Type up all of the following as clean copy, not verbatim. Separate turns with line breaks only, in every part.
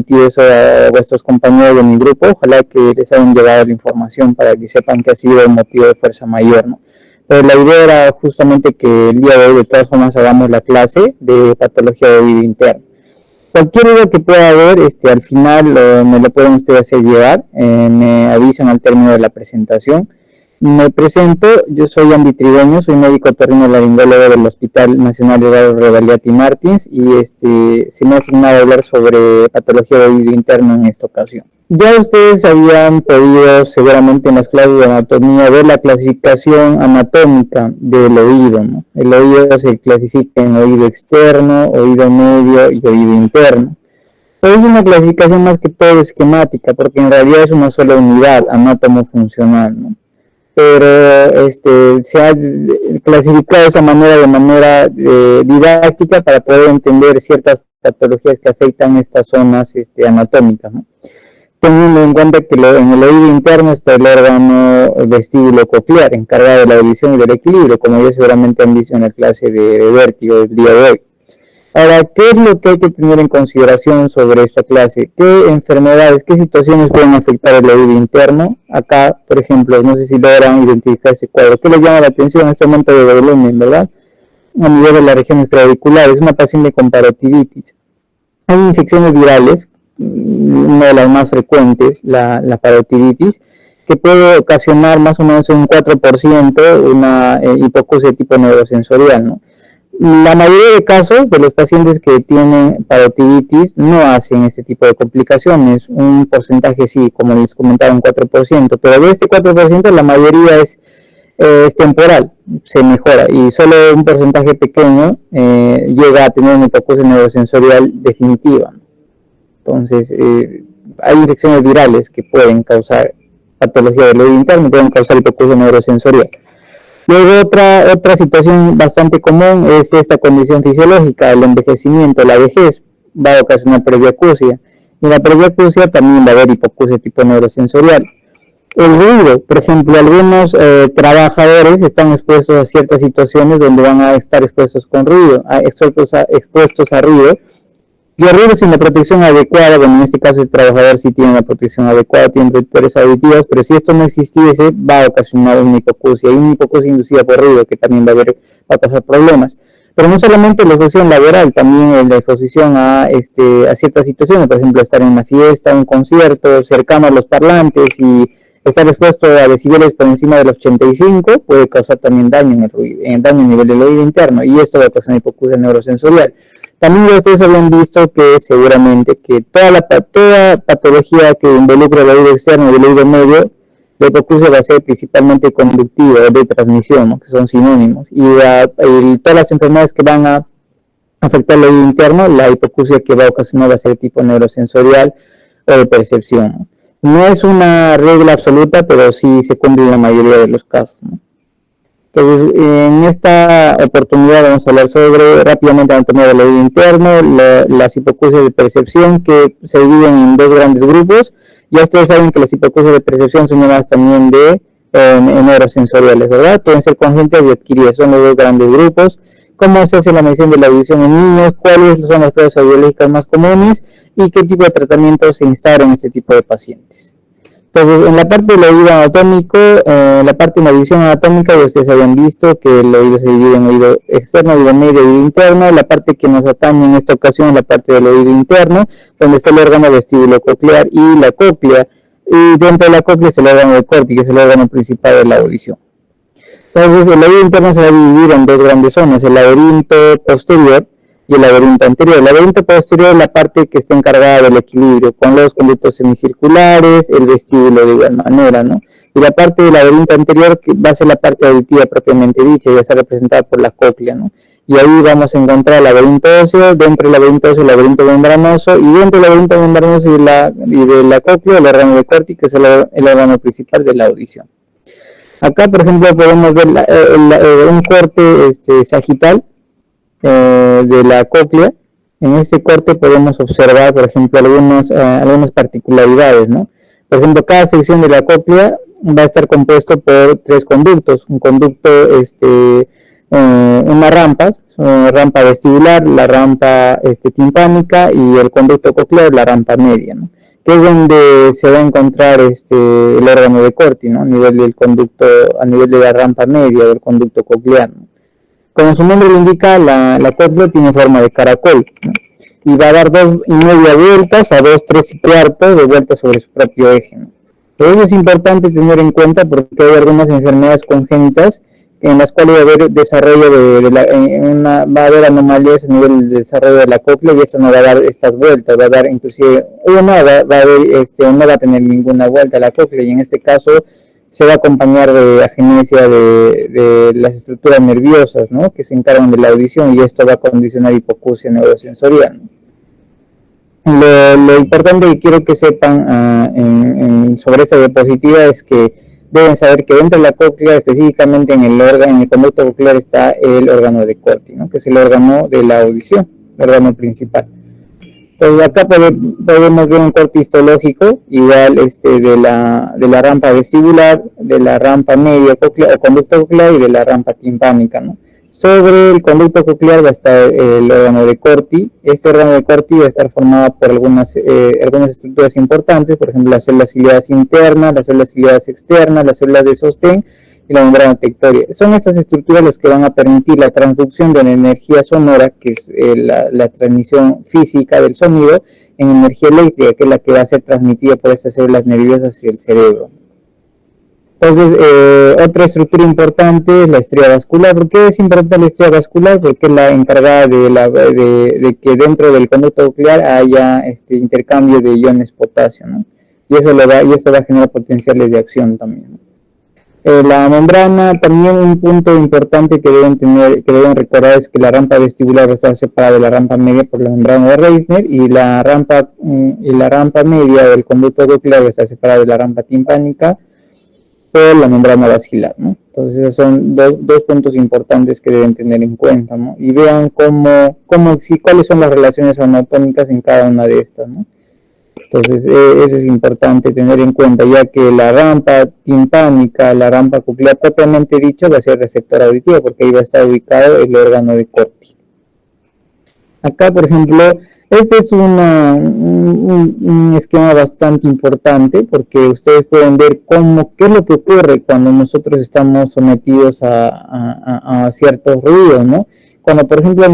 transmitido eso a vuestros compañeros de mi grupo. Ojalá que les hayan llegado la información para que sepan que ha sido el motivo de fuerza mayor, ¿no? Pero la idea era justamente que el día de hoy de todas formas hagamos la clase de patología de oído interno. Cualquier duda que pueda haber, al final me lo pueden ustedes hacer llegar, me avisan al término de la presentación. Me presento, yo soy Andy Trideño, soy médico otorrinolaringólogo del Hospital Nacional Eduardo Revalliati Martins y se me ha asignado hablar sobre patología de oído interno en esta ocasión. Ya ustedes habían podido seguramente en las clases de anatomía ver la clasificación anatómica del oído, ¿no? El oído se clasifica en oído externo, oído medio y oído interno. Pero es una clasificación más que todo esquemática, porque en realidad es una sola unidad anatomo-funcional, ¿no? Pero se ha clasificado de esa manera de manera didáctica para poder entender ciertas patologías que afectan estas zonas anatómicas, ¿no? Teniendo en cuenta que en el oído interno está el órgano vestíbulo coclear, encargado de la audición y del equilibrio, como ya seguramente han visto en la clase de vértigo del día de hoy. Ahora, ¿qué es lo que hay que tener en consideración sobre esta clase? ¿Qué enfermedades, qué situaciones pueden afectar el oído interno? Acá, por ejemplo, no sé si logran identificar ese cuadro. ¿Qué les llama la atención? Este aumento de volumen, ¿verdad? A nivel de las regiones clavículas, una paciente con parotiditis. Hay infecciones virales, una de las más frecuentes, la parotiditis, que puede ocasionar más o menos un 4% una hipoacusia de tipo neurosensorial, ¿no? La mayoría de casos de los pacientes que tienen parotiditis no hacen este tipo de complicaciones, un porcentaje sí, como les comentaba, un 4%, pero de este 4% la mayoría es temporal, se mejora y solo un porcentaje pequeño llega a tener una hipoacusia neurosensorial definitiva. Entonces, hay infecciones virales que pueden causar patología del oído interno, pueden causar hipoacusia neurosensorial. Luego otra situación bastante común es esta condición fisiológica, el envejecimiento, la vejez, va a ocasionar presbiacusia. Y en la presbiacusia también va a haber hipoacusia tipo neurosensorial. El ruido, por ejemplo, algunos trabajadores están expuestos a ciertas situaciones donde van a estar expuestos con ruido, expuestos a ruido. Y el ruido sin la protección adecuada, bueno, en este caso el trabajador sí tiene la protección adecuada, tiene protectores auditivos, pero si esto no existiese, va a ocasionar una hipoacusia, y una hipoacusia inducida por ruido, que también va a causar problemas. Pero no solamente la exposición laboral, también la exposición a ciertas situaciones, por ejemplo, estar en una fiesta, un concierto, cercano a los parlantes y estar expuesto a decibeles por encima de los 85 puede causar también daño en el ruido, daño a nivel del oído interno, y esto va a causar hipoacusia neurosensorial. También ustedes habían visto que seguramente que toda patología que involucra el oído externo y el oído medio, la hipoacusia va a ser principalmente conductiva o de transmisión, ¿no? Que son sinónimos. Y todas las enfermedades que van a afectar el oído interno, la hipoacusia que va a ocasionar va a ser de tipo neurosensorial o de percepción. No es una regla absoluta, pero sí se cumple en la mayoría de los casos, ¿no? Entonces, en esta oportunidad vamos a hablar sobre rápidamente la anatomía del oído interno, las hipoacusias de percepción que se dividen en dos grandes grupos. Ya ustedes saben que las hipoacusias de percepción son llamadas también de neurosensoriales, ¿verdad? Pueden ser congénitas y adquiridas, son los dos grandes grupos. ¿Cómo se hace la medición de la audición en niños? ¿Cuáles son las pruebas audiológicas más comunes? ¿Y qué tipo de tratamiento se instaura en este tipo de pacientes? Entonces, en la parte del oído anatómico, la parte de la división anatómica, ya ustedes habían visto que el oído se divide en oído externo, oído medio y oído interno. La parte que nos atañe en esta ocasión es la parte del oído interno, donde está el órgano vestíbulo coclear y la cóclea. Y dentro de la cóclea es el órgano del córtex, que es el órgano principal de la audición. Entonces, el oído interno se va a dividir en dos grandes zonas, el laberinto posterior y el laberinto anterior. El laberinto posterior es la parte que está encargada del equilibrio, con los conductos semicirculares, el vestíbulo de igual manera, ¿no? Y la parte del laberinto anterior, que va a ser la parte auditiva propiamente dicha, y va a estar representada por la cóclea, ¿no? Y ahí vamos a encontrar el laberinto óseo, dentro del laberinto óseo el laberinto membranoso, y dentro del laberinto membranoso y de la cóclea el órgano del córtex, que es el órgano principal de la audición. Acá, por ejemplo, podemos ver un corte sagital de la cóclea. En este corte podemos observar, por ejemplo, algunas particularidades, ¿no? Por ejemplo, cada sección de la cóclea va a estar compuesto por tres conductos. Un conducto unas rampas, rampa vestibular, la rampa timpánica y el conducto coclear, la rampa media, ¿no? Que es donde se va a encontrar el órgano de Corti, ¿no? A nivel del conducto, a nivel de la rampa media del conducto coclear, ¿no? Como su nombre lo indica, la cóclea tiene forma de caracol, ¿no? Y va a dar 2,5 vueltas a 2, 3 y cuarto de vueltas sobre su propio eje, ¿no? Pero eso es importante tener en cuenta porque hay algunas enfermedades congénitas en las cuales va a haber desarrollo va a haber anomalías a nivel del desarrollo de la cóclea y esta no va a dar estas vueltas, va a dar inclusive no va a tener ninguna vuelta a la cóclea y en este caso se va a acompañar de agenesia de las estructuras nerviosas, ¿no? Que se encargan de la audición y esto va a condicionar hipoacusia neurosensorial, ¿no? Lo importante que quiero que sepan sobre esta diapositiva es que deben saber que dentro de la cóclea, específicamente en el conducto coclear, está el órgano de Corti, ¿no? Que es el órgano de la audición, el órgano principal. Entonces acá podemos ver un corte histológico igual de la rampa vestibular, de la rampa media coclear, o conducto coclear y de la rampa timpánica, ¿no? Sobre el conducto coclear va a estar el órgano de Corti. Este órgano de Corti va a estar formado por algunas estructuras importantes, por ejemplo las células ciliadas internas, las células ciliadas externas, las células de sostén y la membrana tectoria. Son estas estructuras las que van a permitir la transducción de la energía sonora, que es la transmisión física del sonido, en energía eléctrica, que es la que va a ser transmitida por estas células nerviosas hacia el cerebro. Entonces, otra estructura importante es la estría vascular. ¿Por qué es importante la estría vascular? Porque es la encargada de que dentro del conducto coclear haya intercambio de iones potasio, ¿no? Y esto va a generar potenciales de acción también, ¿no? La membrana, también un punto importante que deben recordar es que la rampa vestibular va a estar separada de la rampa media por la membrana de Reissner y la rampa media del conducto coclear va a estar separada de la rampa timpánica por la membrana basilar, ¿no? Entonces esos son dos puntos importantes que deben tener en cuenta, ¿no? Y vean cuáles son las relaciones anatómicas en cada una de estas, ¿no? Entonces eso es importante tener en cuenta, ya que la rampa timpánica, la rampa coclear propiamente dicho va a ser receptor auditivo porque ahí va a estar ubicado el órgano de Corti. Acá, por ejemplo, este es un esquema bastante importante porque ustedes pueden ver qué es lo que ocurre cuando nosotros estamos sometidos a ciertos ruidos, ¿no? Cuando, por ejemplo,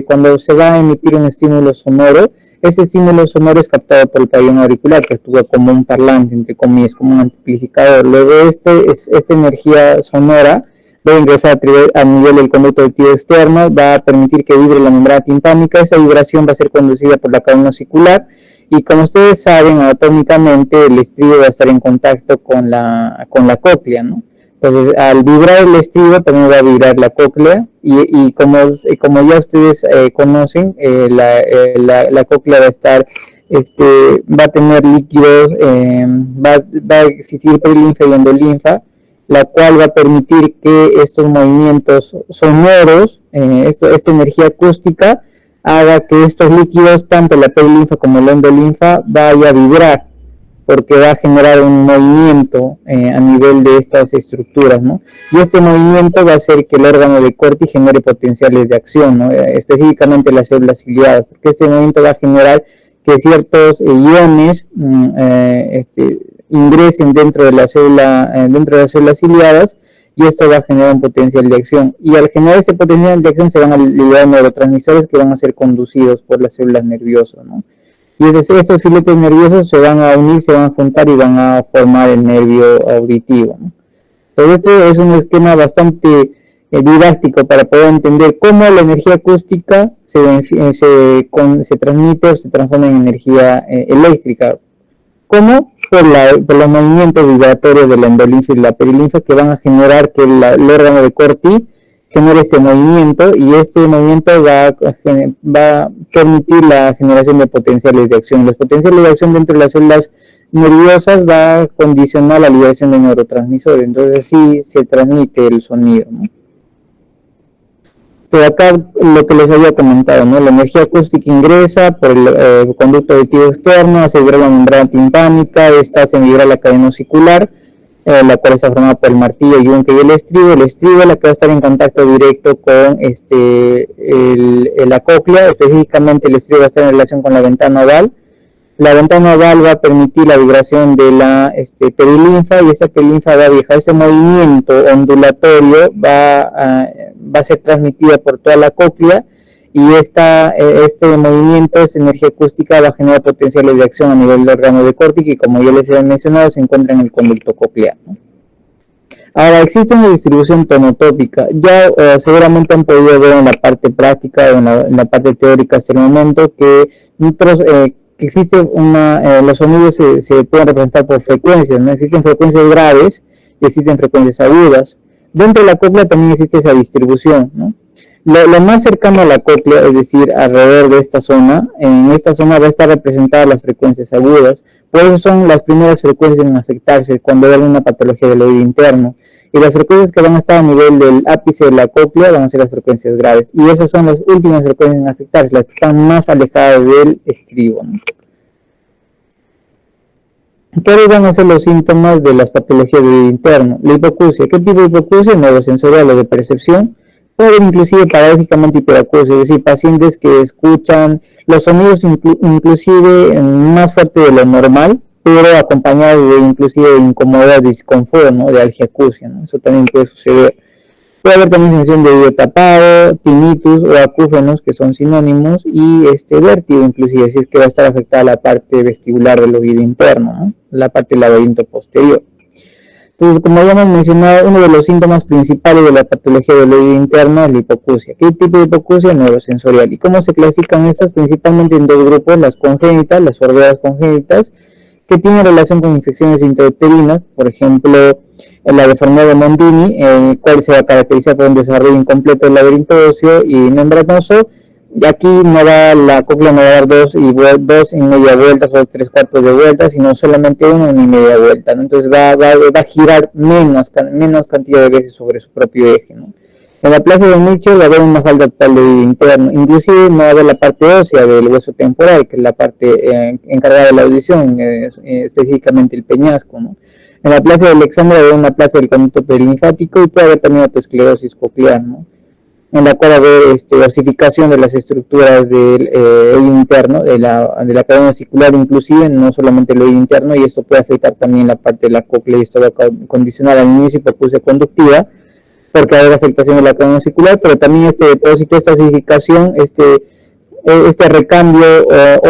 cuando se va a emitir un estímulo sonoro, ese estímulo sonoro es captado por el pabellón auricular, que actúa como un parlante, entre comillas, como un amplificador. Luego, esta energía sonora va a ingresar a nivel del conducto auditivo externo, va a permitir que vibre la membrana timpánica. Esa vibración va a ser conducida por la cadena osicular y, como ustedes saben, anatómicamente el estribo va a estar en contacto con la cóclea, ¿no? Entonces, al vibrar el estribo también va a vibrar la cóclea y como ya ustedes conocen, la cóclea va a estar, va a tener líquidos, va a existir prelinfa y endolinfa, la cual va a permitir que estos movimientos sonoros, esta energía acústica, haga que estos líquidos, tanto la prelinfa como la endolinfa, vaya a vibrar, porque va a generar un movimiento a nivel de estas estructuras, ¿no? Y este movimiento va a hacer que el órgano de Corti genere potenciales de acción, ¿no? Específicamente las células ciliadas, porque este movimiento va a generar que ciertos iones ingresen dentro de las células ciliadas y esto va a generar un potencial de acción. Y al generar ese potencial de acción se van a liberar neurotransmisores que van a ser conducidos por las células nerviosas, ¿no? Y estos filetes nerviosos se van a unir, se van a juntar y van a formar el nervio auditivo, ¿no? Entonces este es un esquema bastante didáctico para poder entender cómo la energía acústica se transmite o se transforma en energía eléctrica. ¿Cómo? Por los movimientos vibratorios de la endolinfa y la perilinfa que van a generar que el órgano de Corti genera este movimiento y este movimiento va a permitir la generación de potenciales de acción. Los potenciales de acción dentro de las células nerviosas va a condicionar la liberación de neurotransmisores, entonces así se transmite el sonido, ¿no? Entonces acá lo que les había comentado, ¿no? La energía acústica ingresa por el conducto auditivo externo, hace vibrar la membrana timpánica, esta hace vibrar la cadena osicular, la cual está formada por el martillo, yunque y el estribo. El estribo es la que va a estar en contacto directo con la cóclea, específicamente el estribo va a estar en relación con la ventana oval. La ventana oval va a permitir la vibración de la perilinfa, y esa perilinfa va a viajar. Ese movimiento ondulatorio va a ser transmitido por toda la cóclea, y este movimiento, esta energía acústica, va a generar potenciales de acción a nivel del órgano de córtex, y como ya les he mencionado, se encuentra en el conducto coclear, ¿no? Ahora, existe una distribución tonotópica. Ya seguramente han podido ver en la parte práctica o en la parte teórica hasta el momento que que existe los sonidos se pueden representar por frecuencias, ¿no? Existen frecuencias graves y existen frecuencias agudas. Dentro de la cóclea también existe esa distribución, ¿no? Lo más cercano a la cóclea, es decir, alrededor de esta zona, en esta zona va a estar representadas las frecuencias agudas. Por eso son las primeras frecuencias en afectarse cuando hay alguna patología del oído interno. Y las frecuencias que van a estar a nivel del ápice de la cóclea van a ser las frecuencias graves. Y esas son las últimas frecuencias en afectarse, las que están más alejadas del estribo, ¿no? ¿Cuáles van a ser los síntomas de las patologías del oído interno? La hipoacusia. ¿Qué tipo de hipoacusia? Neurosensorial o de percepción. Puede haber inclusive paradójicamente hiperacusia, es decir, pacientes que escuchan los sonidos inclusive más fuerte de lo normal, pero acompañados de inclusive de incomodidad, de disconfort, ¿no? De algiacusia, ¿no? Eso también puede suceder. Puede haber también sensación de oído tapado, tinnitus o acúfenos, que son sinónimos, y vértigo inclusive, si es que va a estar afectada la parte vestibular del oído interno, ¿no? La parte del laberinto posterior. Entonces, como ya hemos mencionado, uno de los síntomas principales de la patología del oído interno es la hipoacusia. ¿Qué tipo de hipoacusia? Neurosensorial. ¿Y cómo se clasifican estas? Principalmente en dos grupos: las congénitas, las sorderas congénitas, que tienen relación con infecciones intrauterinas, por ejemplo, la deformidad de Mondini, el cual se va a caracterizar por un desarrollo incompleto del laberinto óseo y membranoso. Y aquí la cóclea no va a dar dos y media vueltas o 3/4 de vueltas, sino solamente una y media vuelta, ¿no? Entonces va a girar menos cantidad de veces sobre su propio eje, ¿no? En la plasia de Mitchell va a haber una falta total de oído interno, inclusive no va a haber la parte ósea del hueso temporal, que es la parte encargada de la audición, específicamente el peñasco, ¿no? En la plasia del Alexandra va a haber una plasia del conducto perilinfático, y puede haber también autoesclerosis coclear, ¿no? En la cual va a haber osificación de las estructuras del oído interno, de la cadena vesicular, inclusive, no solamente el oído interno, y esto puede afectar también la parte de la cóclea, y esto va a condicionar al inicio hipoacusia conductiva, porque va a haber afectación de la cadena vesicular, pero también este depósito, esta osificación, este recambio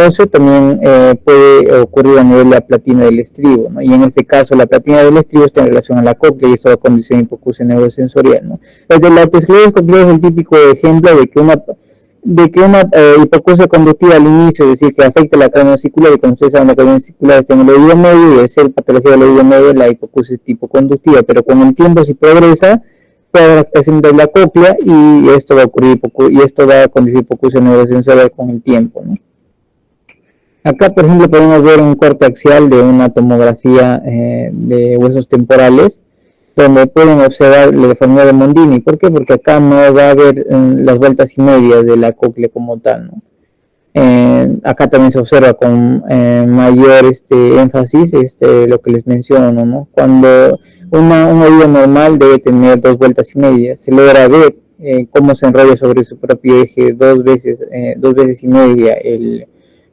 óseo también puede ocurrir a nivel de la platina del estribo, ¿no? Y en este caso la platina del estribo está en relación a la cóclea, y esto va a condicionar hipoacusia neurosensorial, ¿no? La autoesclerosis coclear es el típico ejemplo de que una hipoacusia conductiva al inicio, es decir, que afecta la cadena vesicular, y cuando ustedes saben la cadena vesicular está en el oído medio, y al ser patología del oído medio, la hipoacusia es tipo conductiva, pero con el tiempo, si progresa, puede haber afectación de la cóclea, y esto va a ocurrir y esto va a conducir hipoacusia neurosensorial con el tiempo, ¿no? Acá, por ejemplo, podemos ver un corte axial de una tomografía de huesos temporales, donde pueden observar la deformidad de Mondini. ¿Por qué? Porque acá no va a haber las vueltas y medias de la cóclea como tal, ¿no? Acá también se observa con mayor énfasis lo que les menciono, ¿no? Cuando un oído normal debe tener 2 vueltas y media, se logra ver cómo se enrolla sobre su propio eje dos veces y media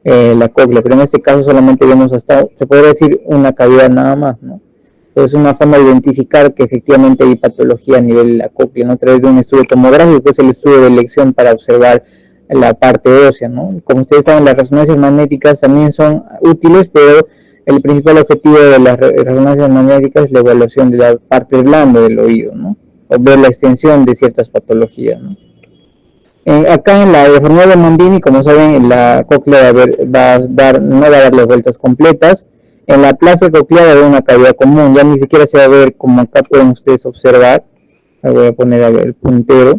la cóclea, pero en este caso solamente vemos se podría decir una cavidad nada más, ¿no? Entonces, una forma de identificar que efectivamente hay patología a nivel de la cóclea, ¿no? A través de un estudio tomográfico, que es el estudio de elección para observar la parte ósea, ¿no? Como ustedes saben, las resonancias magnéticas también son útiles, pero el principal objetivo de las resonancias magnéticas es la evaluación de la parte blanda del oído, ¿no? O ver la extensión de ciertas patologías, ¿no? Acá en la deformidad de Mondini, como saben, la cóclea no va a dar las vueltas completas. En la plasia coclear va a haber una cavidad común, ya ni siquiera se va a ver como acá pueden ustedes observar. Voy a poner el puntero.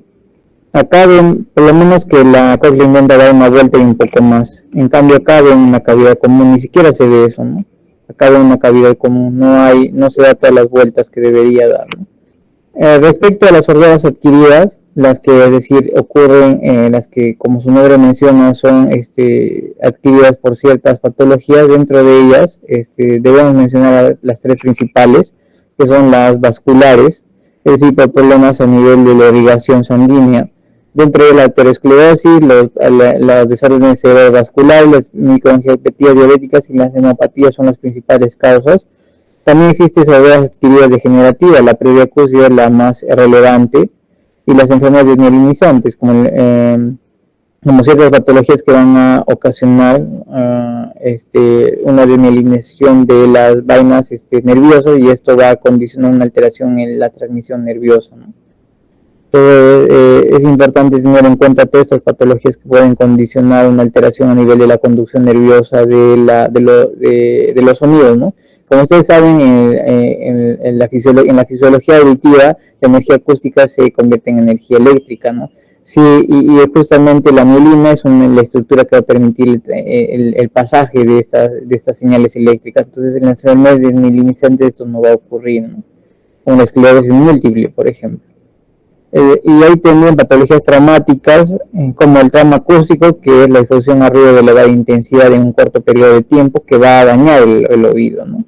Acá ven por lo menos que la cóclea intenta dar una vuelta y un poco más. En cambio acá ven una cavidad común, ni siquiera se ve eso, ¿no? Acá ven una cavidad común, no se da todas las vueltas que debería dar, ¿no? Respecto a las sorderas adquiridas, las que, es decir, ocurren, las que, como su nombre menciona, son adquiridas por ciertas patologías, dentro de ellas debemos mencionar las 3 principales, que son las vasculares, es decir, por problemas a nivel de la irrigación sanguínea. Dentro de la aterosclerosis, los desórdenes cerebrovasculares, las microangiopatías diabéticas y las hemopatías son las principales causas. También existe sordera adquirida degenerativa, la presbiacusia es la más relevante, y las enfermedades desmielinizantes, como ciertas patologías que van a ocasionar una desmielinización de las vainas nerviosas, y esto va a condicionar una alteración en la transmisión nerviosa, ¿no? Entonces, es importante tener en cuenta todas estas patologías que pueden condicionar una alteración a nivel de la conducción nerviosa de los sonidos, ¿no? Como ustedes saben, en la fisiología auditiva, la energía acústica se convierte en energía eléctrica, ¿no? Sí, y justamente la mielina es la estructura que va a permitir el pasaje de estas señales eléctricas. Entonces, en las enfermedades desmielinizantes esto no va a ocurrir, ¿no? Con la esclerosis múltiple, por ejemplo. Y hay también patologías traumáticas, como el trauma acústico, que es la exposición a ruido de elevada intensidad en un corto periodo de tiempo, que va a dañar el oído, ¿no?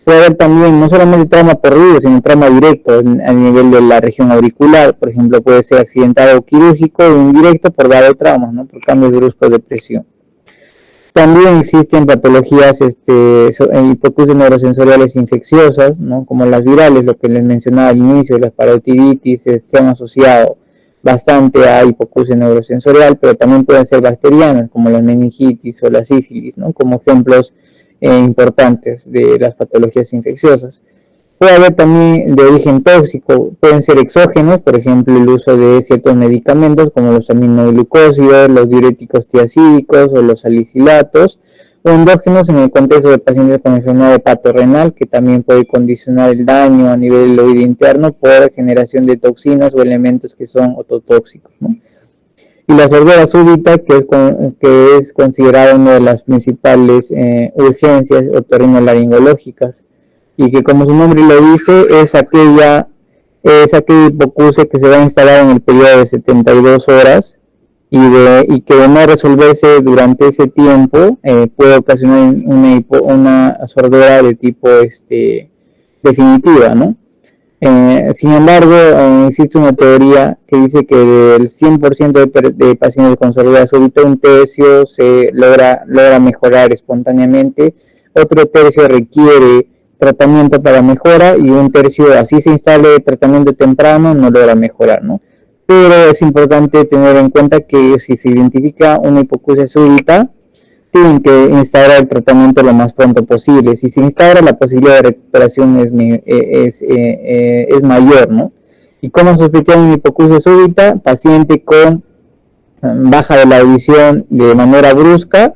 Puede haber también no solamente trauma por ruido, sino trauma directo a nivel de la región auricular. Por ejemplo, puede ser accidental o quirúrgico o indirecto por grave trauma, ¿no? Por cambios bruscos de presión. También existen patologías hipoacusias neurosensoriales infecciosas, ¿no? Como las virales, lo que les mencionaba al inicio, las parotiditis se han asociado bastante a hipoacusia neurosensorial, pero también pueden ser bacterianas, como la meningitis o la sífilis, ¿no? Como ejemplos importantes de las patologías infecciosas. Puede haber también de origen tóxico, pueden ser exógenos, por ejemplo, el uso de ciertos medicamentos como los aminoglucósidos, los diuréticos tiacídicos o los salicilatos, o endógenos en el contexto de pacientes con enfermedad hepatorenal, que también puede condicionar el daño a nivel del oído interno por generación de toxinas o elementos que son ototóxicos, ¿no? Y la sordera súbita, que es considerada una de las principales urgencias otorrinolaringológicas, y que, como su nombre lo dice, es aquella hipoacusia que se va a instalar en el periodo de 72 horas y que de no resolverse durante ese tiempo puede ocasionar una sordera de tipo definitiva, ¿no? Sin embargo, existe una teoría que dice que del 100% de pacientes con sordera súbita, un tercio se logra mejorar espontáneamente, otro tercio requiere tratamiento para mejora, y un tercio, así se instale tratamiento temprano, no logra mejorar, ¿no? Pero es importante tener en cuenta que si se identifica una hipoacusia súbita, tienen que instaurar el tratamiento lo más pronto posible. Si se instaura, la posibilidad de recuperación es mayor, ¿no? ¿Y cómo sospechar una hipoacusia súbita? Paciente con baja de la audición de manera brusca,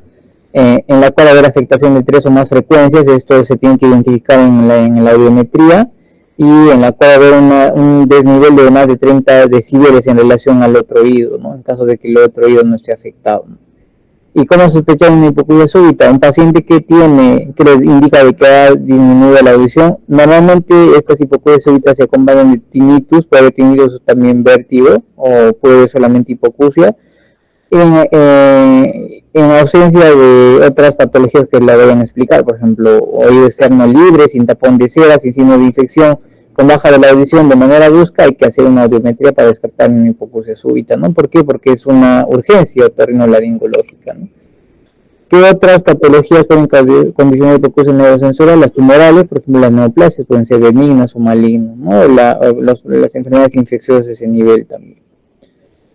en la cual haber afectación de 3 o más frecuencias. Esto se tiene que identificar en la audiometría, y en la cual haber un desnivel de más de 30 decibeles en relación al otro oído, ¿no? En caso de que el otro oído no esté afectado, ¿no? ¿Y cómo sospechar una hipoacusia súbita? Un paciente que les indica de que ha disminuido la audición. Normalmente estas hipoacusias súbitas se acompañan de tinnitus, puede haber tinnitus también vértigo, o puede haber solamente hipoacusia. En ausencia de otras patologías que la vayan a explicar, por ejemplo, oído externo libre, sin tapón de cera, sin signo de infección, con baja de la audición de manera brusca, hay que hacer una audiometría para descartar una hipoacusia súbita, ¿no? ¿Por qué? Porque es una urgencia otorrinolaringológica, ¿no? ¿Qué otras patologías pueden condicionar hipoacusia neurosensorial? Las tumorales, por ejemplo, las neoplasias pueden ser benignas o malignas, ¿no? Las enfermedades infecciosas de ese nivel también.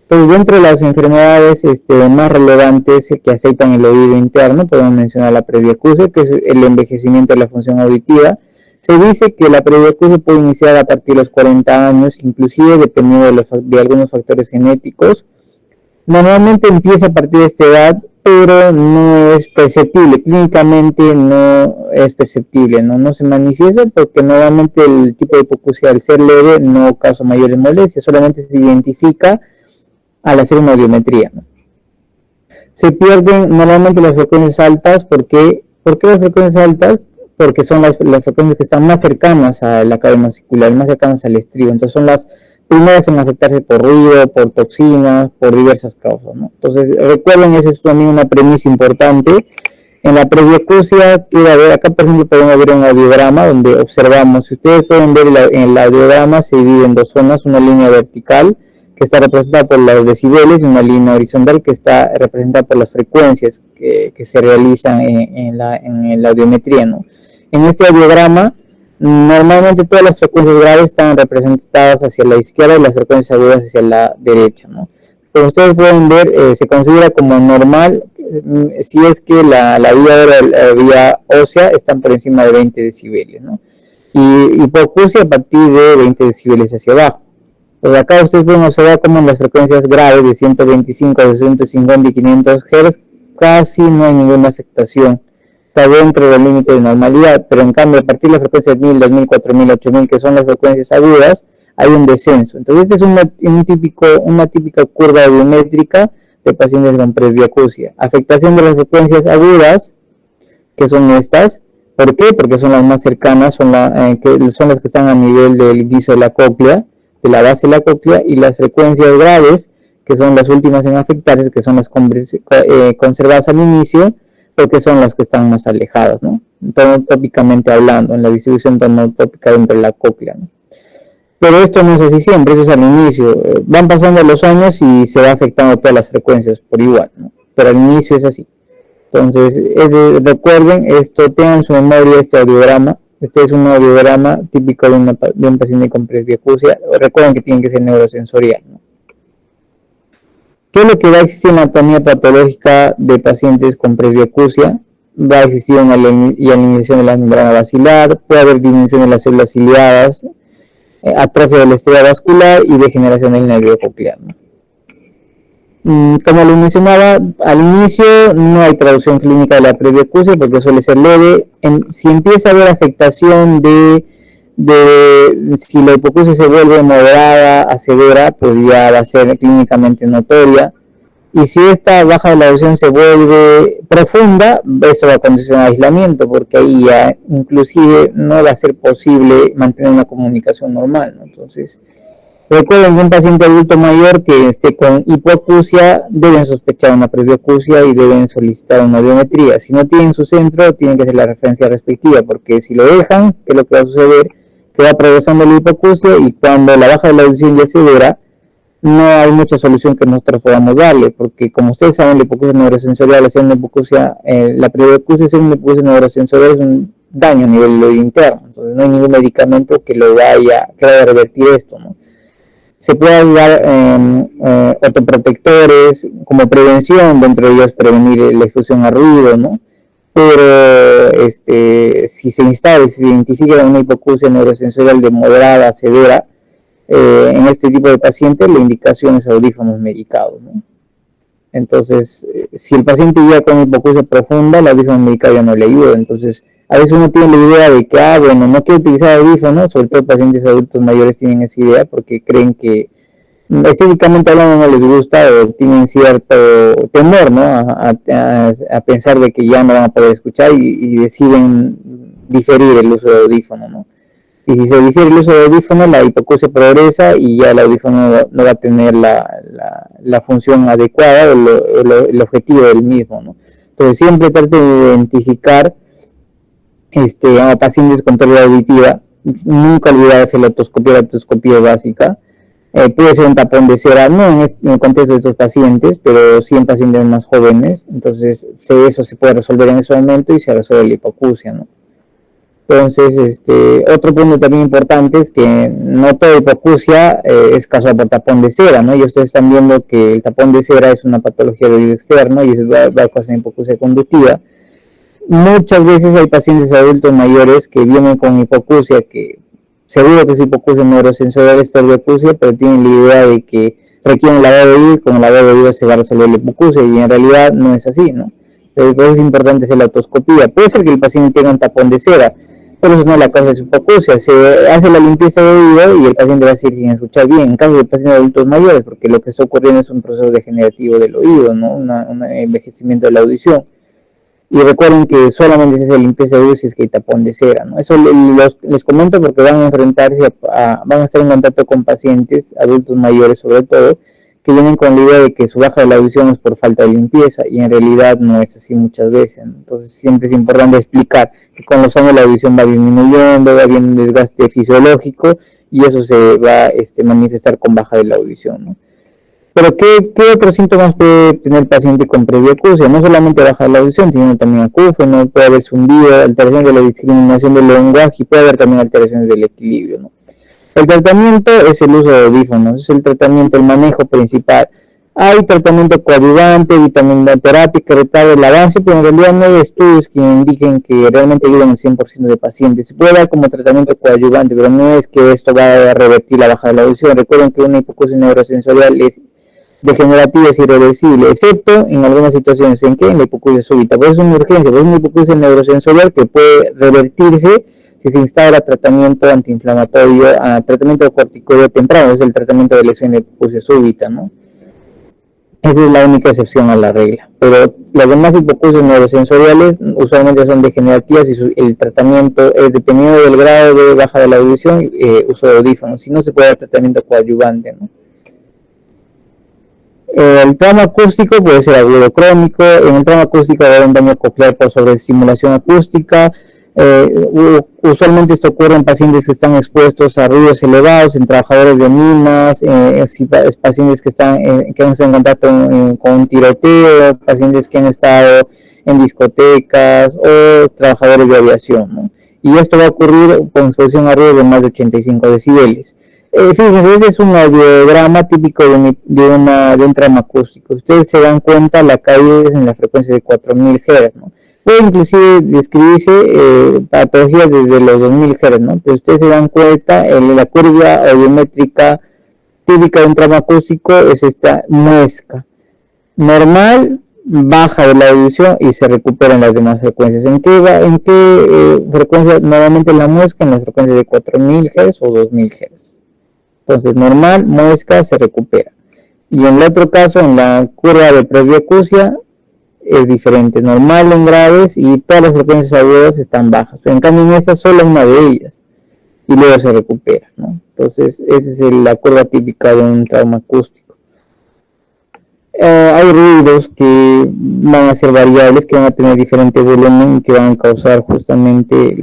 Entonces, dentro de las enfermedades más relevantes que afectan el oído interno, podemos mencionar la presbiacusia, que es el envejecimiento de la función auditiva. Se dice que la presbiacusia puede iniciar a partir de los 40 años, inclusive dependiendo de algunos factores genéticos. Normalmente empieza a partir de esta edad, pero no es perceptible, clínicamente no es perceptible, no se manifiesta, porque normalmente el tipo de hipoacusia, al ser leve, no causa mayores molestias, solamente se identifica al hacer una audiometría, ¿no? Se pierden normalmente las frecuencias altas. ¿Por qué las frecuencias altas? Porque son las frecuencias que están más cercanas a la cadena muscular, más cercanas al estribo. Entonces son las primeras en afectarse por ruido, por toxinas, por diversas causas, ¿no? Entonces recuerden, esa es también una premisa importante, En la presbiacusia, quiero ver, acá por ejemplo podemos ver un audiograma donde observamos, si ustedes pueden ver en el audiograma se divide en dos zonas, una línea vertical que está representada por los decibeles y una línea horizontal que está representada por las frecuencias que se realizan en la audiometría, ¿no? En este audiograma, normalmente todas las frecuencias graves están representadas hacia la izquierda y las frecuencias agudas hacia la derecha, ¿no? Como ustedes pueden ver, se considera como normal si es que la vía ósea están por encima de 20 decibeles, ¿no? Y hipoacusia a partir de 20 decibeles hacia abajo. Pues acá ustedes pueden observar cómo en las frecuencias graves de 125 a 250 y 500 Hz casi no hay ninguna afectación. Está dentro del límite de normalidad, pero en cambio a partir de las frecuencias 1000, 2000, 4000, 8000, que son las frecuencias agudas, hay un descenso. Entonces, esta es una típica curva audiométrica de pacientes con presbiacusia. Afectación de las frecuencias agudas, que son estas. ¿Por qué? Porque son las más cercanas, son las que están a nivel del guiso de la cóclea, de la base de la cóclea, y las frecuencias graves, que son las últimas en afectarse, que son las conservadas al inicio, porque son las que están más alejadas, ¿no? Tópicamente hablando, en la distribución tonotópica dentro de la cóclea, ¿no? Pero esto no es así siempre, eso es al inicio. Van pasando los años y se va afectando todas las frecuencias por igual, ¿no? Pero al inicio es así. Entonces, recuerden esto, tengan en su memoria este audiograma. Este es un audiograma típico de un paciente con presbiacusia. Recuerden que tiene que ser neurosensorial, ¿no? ¿Qué es lo que va a existir en la anatomía patológica de pacientes con presbiacusia? Va a existir una alineación de la membrana basilar, puede haber disminución de las células ciliadas, atrofia de la estrella vascular y degeneración del nervio coclear, ¿no? Como les mencionaba al inicio, no hay traducción clínica de la presbiacusia porque suele ser leve. Si empieza a haber afectación si la hipoacusia se vuelve moderada a severa, pues ya va a ser clínicamente notoria. Y si esta baja de la audición se vuelve profunda, eso va a condicionar aislamiento, porque ahí ya inclusive no va a ser posible mantener una comunicación normal, ¿no? Entonces, recuerden que un paciente adulto mayor que esté con hipoacusia deben sospechar una presbiacusia y deben solicitar una audiometría. Si no tienen su centro, tienen que hacer la referencia respectiva, porque si lo dejan, ¿qué es lo que va a suceder? Que va progresando la hipoacusia y cuando la baja de la audición ya es severa, no hay mucha solución que nosotros podamos darle, porque como ustedes saben, la hipoacusia neurosensorial, la presbiacusia ser una hipoacusia neurosensorial es un daño a nivel del oído interno, entonces no hay ningún medicamento que vaya a revertir esto, ¿no? Se puede dar otoprotectores como prevención, dentro de ellos prevenir la exposición a ruido, ¿no? Pero si se instala y se identifica una hipoacusia neurosensorial de moderada a severa, en este tipo de pacientes la indicación es audífonos medicados, ¿no? Entonces, si el paciente ya con hipoacusia profunda, el audífono medicado ya no le ayuda. Entonces, a veces uno tiene la idea de que, bueno, no quiero utilizar audífonos, sobre todo pacientes adultos mayores tienen esa idea porque creen que estéticamente hablando no les gusta o tienen cierto temor, ¿no? A pensar de que ya no van a poder escuchar y deciden diferir el uso de audífono, ¿no? Y si se difiere el uso de audífono, la hipoacusia progresa y ya el audífono no va a tener la función adecuada o el objetivo del mismo, ¿no? Entonces siempre traten de identificar a pacientes con pérdida auditiva. Nunca olvidarse la otoscopía básica. Puede ser un tapón de cera, no en el contexto de estos pacientes, pero sí en pacientes más jóvenes. Entonces eso se puede resolver en ese momento y se resuelve la hipoacusia, ¿no? Entonces, otro punto también importante es que no toda hipoacusia es causada por tapón de cera, ¿no? Y ustedes están viendo que el tapón de cera es una patología del oído externo y eso va a causar hipoacusia conductiva. Muchas veces hay pacientes adultos mayores que vienen con hipoacusia, que seguro que es hipoacusia neurosensorial, es presbiacusia, pero tienen la idea de que requieren lavado de oído y con el lavado de oído se va a resolver la hipoacusia y en realidad no es así, ¿no? Por eso es importante hacer la otoscopía. Puede ser que el paciente tenga un tapón de cera, pero eso no es la causa de su hipoacusia. Se hace la limpieza de oído y el paciente va a seguir sin escuchar bien. En caso de pacientes adultos mayores, porque lo que está ocurriendo es un proceso degenerativo del oído, ¿no? Un envejecimiento de la audición. Y recuerden que solamente se hace limpieza de oído si es que hay tapón de cera, ¿no? Eso les comento porque van a enfrentarse van a estar en contacto con pacientes, adultos mayores sobre todo, que vienen con la idea de que su baja de la audición es por falta de limpieza, y en realidad no es así muchas veces. Entonces siempre es importante explicar que con los años la audición va disminuyendo, va habiendo un desgaste fisiológico, y eso se va a manifestar con baja de la audición, ¿no? Pero ¿qué otros síntomas puede tener el paciente con presbiacusia? No solamente baja de la audición, sino también acúfeno, puede haber zumbido, alteración de la discriminación del lenguaje, y puede haber también alteraciones del equilibrio, ¿no? El tratamiento es el uso de audífonos, es el tratamiento, el manejo principal. Hay tratamiento coadyuvante, vitaminoterapia que retarda el avance, pero en realidad no hay estudios que indiquen que realmente ayudan al 100% de pacientes. Se puede dar como tratamiento coadyuvante, pero no es que esto va a revertir la baja de la audición. Recuerden que una hipoacusia neurosensorial es degenerativa, es irreversible, excepto en algunas situaciones en que en la hipoacusia súbita. Por eso es una urgencia, por eso es una hipoacusia neurosensorial que puede revertirse si se instaura tratamiento antiinflamatorio, tratamiento corticoide temprano, es el tratamiento de lesión de hipoacusia súbita, ¿no? Esa es la única excepción a la regla. Pero las demás hipoacusias neurosensoriales usualmente son degenerativas, y el tratamiento es dependiendo del grado de baja de la audición, uso de audífonos. Si no, se puede dar tratamiento coadyuvante, ¿no? El trauma acústico puede ser agudo crónico. En el trauma acústico va a haber un daño coclear por sobreestimulación acústica. Usualmente esto ocurre en pacientes que están expuestos a ruidos elevados, en trabajadores de minas, pacientes que han estado en contacto con un tiroteo, pacientes que han estado en discotecas, o trabajadores de aviación, ¿no? Y esto va a ocurrir con exposición a ruidos de más de 85 decibeles. Fíjense, este es un audiograma típico de un trauma acústico. Ustedes se dan cuenta, la caída es en la frecuencia de 4000 Hz, ¿no? Puede inclusive describirse patologías desde los 2000 Hz, ¿no? Pero ustedes se dan cuenta, la curva audiométrica típica de un trauma acústico es esta muesca. Normal, baja de la audición y se recuperan las demás frecuencias. ¿En qué frecuencia? Normalmente la muesca en las frecuencias de 4000 Hz o 2000 Hz. Entonces, normal, muesca, se recupera. Y en el otro caso, en la curva de presbiacusia, es diferente, normal en graves y todas las frecuencias agudas están bajas, pero en cambio en esta solo una de ellas, y luego se recupera, ¿no? Entonces esa es la curva típica de un trauma acústico. Hay ruidos que van a ser variables, que van a tener diferente volumen y que van a causar justamente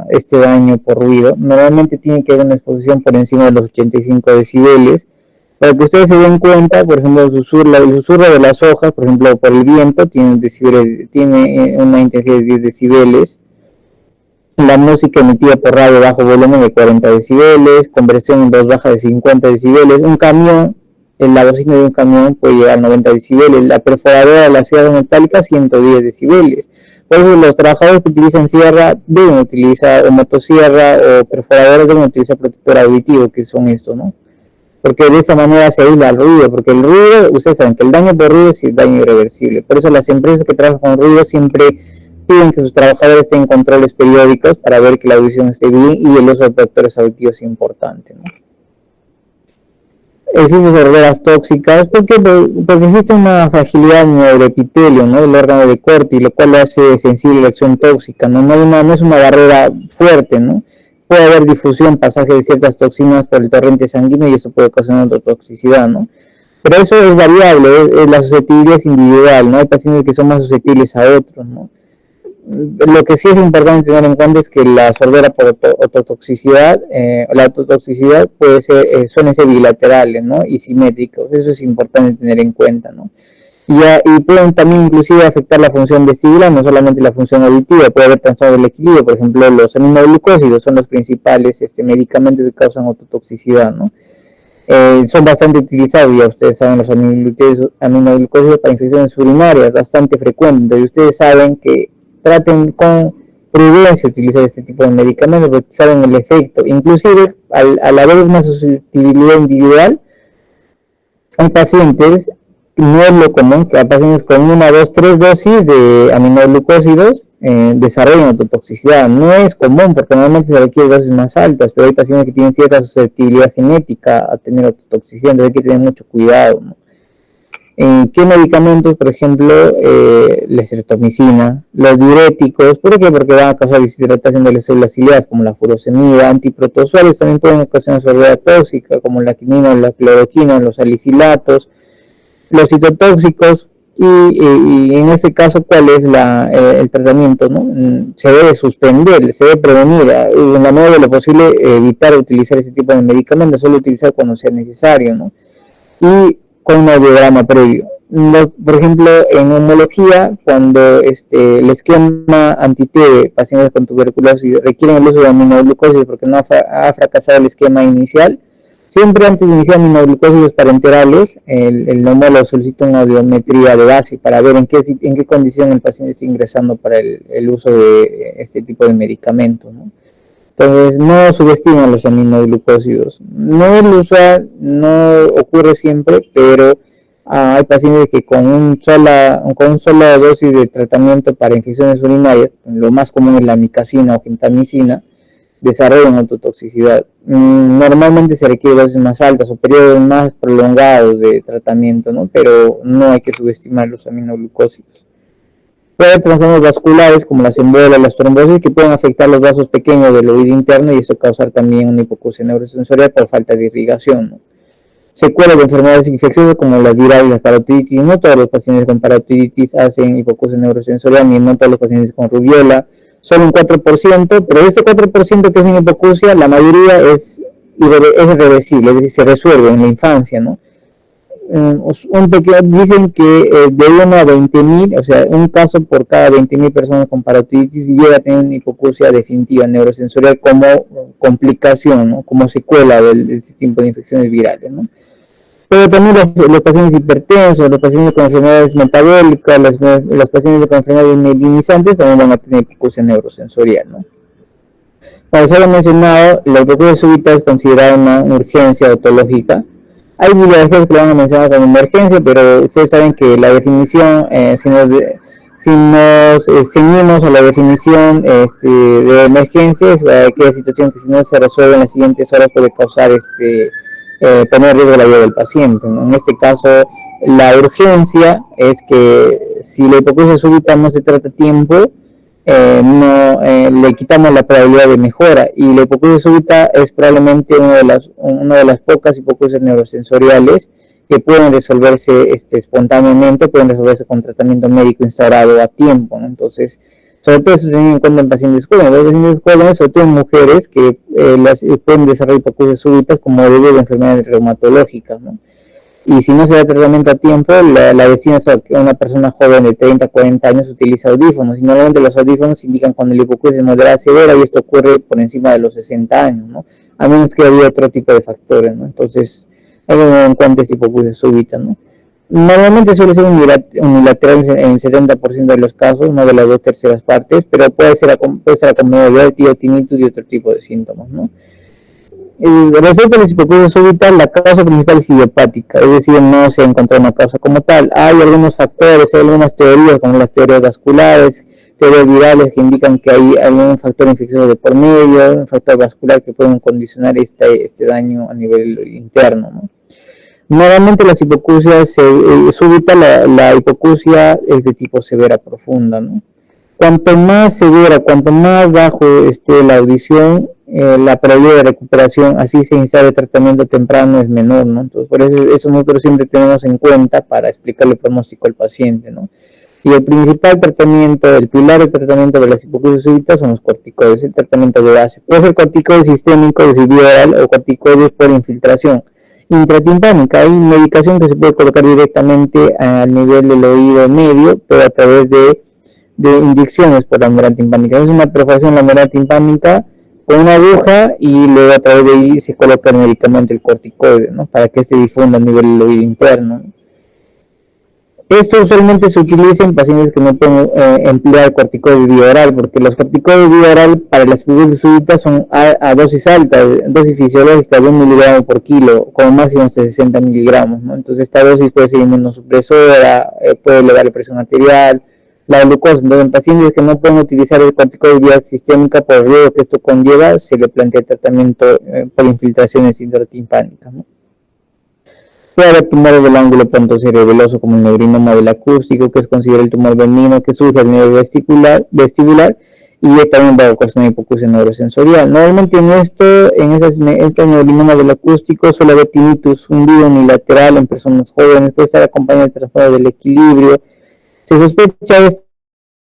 este daño por ruido. Normalmente tiene que haber una exposición por encima de los 85 decibeles. Para que ustedes se den cuenta, por ejemplo, el susurro de las hojas, por ejemplo, por el viento, tiene una intensidad de 10 decibeles. La música emitida por radio bajo volumen de 40 decibeles, compresión en voz baja de 50 decibeles. Un camión, la bocina de un camión puede llegar a 90 decibeles. La perforadora de las sierras metálicas, 110 decibeles. Por eso los trabajadores que utilizan sierra deben utilizar, o motosierra, o perforadores deben utilizar protector auditivo, que son estos, ¿no? Porque de esa manera se aísla el ruido, porque el ruido, ustedes saben que el daño por ruido es daño irreversible. Por eso las empresas que trabajan con ruido siempre piden que sus trabajadores tengan controles periódicos para ver que la audición esté bien, y el uso de protectores auditivos es importante, ¿no? Existen sorderas tóxicas, ¿por qué? Porque existe una fragilidad en el neuroepitelio, ¿no?, del órgano de Corti, lo cual lo hace sensible a la acción tóxica, ¿no? No es una barrera fuerte, ¿no? Puede haber difusión, pasaje de ciertas toxinas por el torrente sanguíneo, y eso puede ocasionar toxicidad, ¿no? Pero eso es variable, la susceptibilidad es individual, ¿no? Hay pacientes que son más susceptibles a otros, ¿no? Lo que sí es importante tener en cuenta es que la sordera por ototoxicidad, la ototoxicidad suelen ser bilaterales, ¿no?, y simétricos. Eso es importante tener en cuenta, ¿no? Y pueden también inclusive afectar la función vestibular, no solamente la función auditiva. Puede haber trastorno del equilibrio, por ejemplo, los aminoglucósidos son los principales medicamentos que causan ototoxicidad, ¿no? Son bastante utilizados, ya ustedes saben, los aminoglucósidos para infecciones urinarias, bastante frecuentes. Entonces ustedes saben que traten con prudencia utilizar este tipo de medicamentos, porque saben el efecto. Inclusive, al haber una susceptibilidad individual, hay pacientes, no es lo común, que a pacientes con 1, 2, 3 dosis de aminoglucósidos desarrollan ototoxicidad. No es común, porque normalmente se requiere dosis más altas, pero hay pacientes que tienen cierta susceptibilidad genética a tener ototoxicidad, entonces hay que tener mucho cuidado, ¿no? ¿Qué medicamentos? Por ejemplo, la estreptomicina, los diuréticos. ¿Por qué? Porque van a causar deshidratación de las células ciliares, como la furosemida. Antiprotozoales también pueden ocasionar sordera tóxica, como la quinina o la cloroquina, los salicilatos. los citotóxicos y en este caso, ¿cuál es el tratamiento? ¿No? Se debe suspender, se debe prevenir, en la medida de lo posible evitar utilizar ese tipo de medicamentos, solo utilizar cuando sea necesario, ¿no? Y con un audiograma previo. Por ejemplo, en homología, cuando el esquema anti-T de pacientes con tuberculosis requieren el uso de aminoglucósidos porque no ha fracasado el esquema inicial, siempre antes de iniciar aminoglucósidos parenterales, el neumólogo solicita una audiometría de base para ver en qué condición el paciente está ingresando para el uso de este tipo de medicamentos, ¿no? Entonces, no subestiman los aminoglucósidos. No es usual, no ocurre siempre, pero hay pacientes que con una sola dosis de tratamiento para infecciones urinarias, lo más común es la micacina o gentamicina, desarrollan autotoxicidad. Normalmente se requiere dosis más altas o periodos más prolongados de tratamiento, ¿no? Pero no hay que subestimar los aminoglucósidos. Puede haber trastornos vasculares como las embolias, las trombosis, que pueden afectar los vasos pequeños del oído interno y eso causar también una hipoacusia neurosensorial por falta de irrigación, ¿no? Secuelas de enfermedades infecciosas como las virales y las parotiditis. No todos los pacientes con parotiditis hacen hipoacusia neurosensorial, ni no todos los pacientes con rubiola, solo un 4%, pero de este 4% que es en hipoacusia, la mayoría es irreversible, es decir, se resuelve en la infancia, ¿no? Dicen que de 1 a 20.000, o sea, un caso por cada 20.000 personas con parotiditis llega a tener una hipoacusia definitiva neurosensorial como complicación, ¿no? Como secuela de este tipo de infecciones virales, ¿no? Pero también los pacientes hipertensos, los pacientes con enfermedades metabólicas, los pacientes con enfermedades mielinizantes también van a tener hipoacusia neurosensorial, ¿no? Como se ha mencionado, la hipoacusia súbita es considerada una urgencia otológica. Hay bibliografías que lo van a mencionar como emergencia, pero ustedes saben que la definición, si nos ceñimos a la definición de emergencia, es aquella situación que si no se resuelve en las siguientes horas puede causar poner en riesgo la vida del paciente, ¿no? En este caso, la urgencia es que si la hipoacusia súbita no se trata a tiempo, le quitamos la probabilidad de mejora, y la hipoacusia súbita es probablemente una de las pocas hipoacusias neurosensoriales que pueden resolverse espontáneamente, pueden resolverse con tratamiento médico instaurado a tiempo, ¿no? Entonces, sobre todo eso teniendo en cuenta en pacientes jóvenes. Los pacientes jóvenes, sobre todo en mujeres que pueden desarrollar hipoacusias súbitas como debido a enfermedades reumatológicas, ¿no? Y si no se da tratamiento a tiempo, la destina a que una persona joven de 30, 40 años utiliza audífonos, y normalmente los audífonos indican cuando la hipoacusia es moderada severa, y esto ocurre por encima de los 60 años, ¿no? A menos que haya otro tipo de factores, ¿no? Entonces, hay que tener en cuenta esta hipoacusia súbita, ¿no? Normalmente suele ser unilateral en el 70% de los casos, no de las 2/3 partes, pero puede ser acompañado de vértigo, tinnitus y otro tipo de síntomas, ¿no? Respecto a la hipoacusia súbita, la causa principal es idiopática, es decir, no se encontró una causa como tal. Hay algunos factores, hay algunas teorías, como las teorías vasculares, teorías virales, que indican que hay algún factor infeccioso de por medio, un factor vascular que pueden condicionar este daño a nivel interno, ¿no? Normalmente las hipoacusias súbita, la hipoacusia es de tipo severa profunda, ¿no? Cuanto más severa, cuanto más bajo esté la audición, la probabilidad de recuperación, así se instala el tratamiento temprano, es menor, ¿no? Entonces, por eso nosotros siempre tenemos en cuenta para explicarle el pronóstico al paciente, ¿no? Y el principal tratamiento, el pilar de tratamiento de las hipoacusias súbitas son los corticoides, el tratamiento de base. Puede ser corticoide sistémico, es decir, vía oral, o corticoides por infiltración intratimpánica. Hay medicación que se puede colocar directamente al nivel del oído medio, pero a través de inyecciones por la membrana timpánica. Es una perforación en la membrana timpánica con una aguja, y luego a través de ahí se coloca el medicamento, el corticoide, ¿no? Para que se difunda a nivel del oído interno. Esto usualmente se utiliza en pacientes que no pueden emplear corticoides vía oral, porque los corticoides vía oral para las hipoacusias súbitas son a dosis alta, dosis fisiológica de 1 miligramo por kilo, como máximo de 60 miligramos, ¿no? Entonces esta dosis puede ser inmunosupresora, puede elevar la presión arterial, la glucosa. Entonces, en pacientes que no pueden utilizar el corticoide vía sistémica por el riesgo que esto conlleva, se le plantea el tratamiento por infiltraciones intratimpánicas, ¿no? Puede haber tumores del ángulo pontocerebeloso como el neurinoma del acústico, que es considerado el tumor benigno que surge al nivel vestibular, y también va a ocasionar hipoacusia neurosensorial. Normalmente en este neurinoma del acústico suele haber tinnitus hundido unilateral en personas jóvenes, puede estar acompañado de trastorno del equilibrio. Se sospecha esto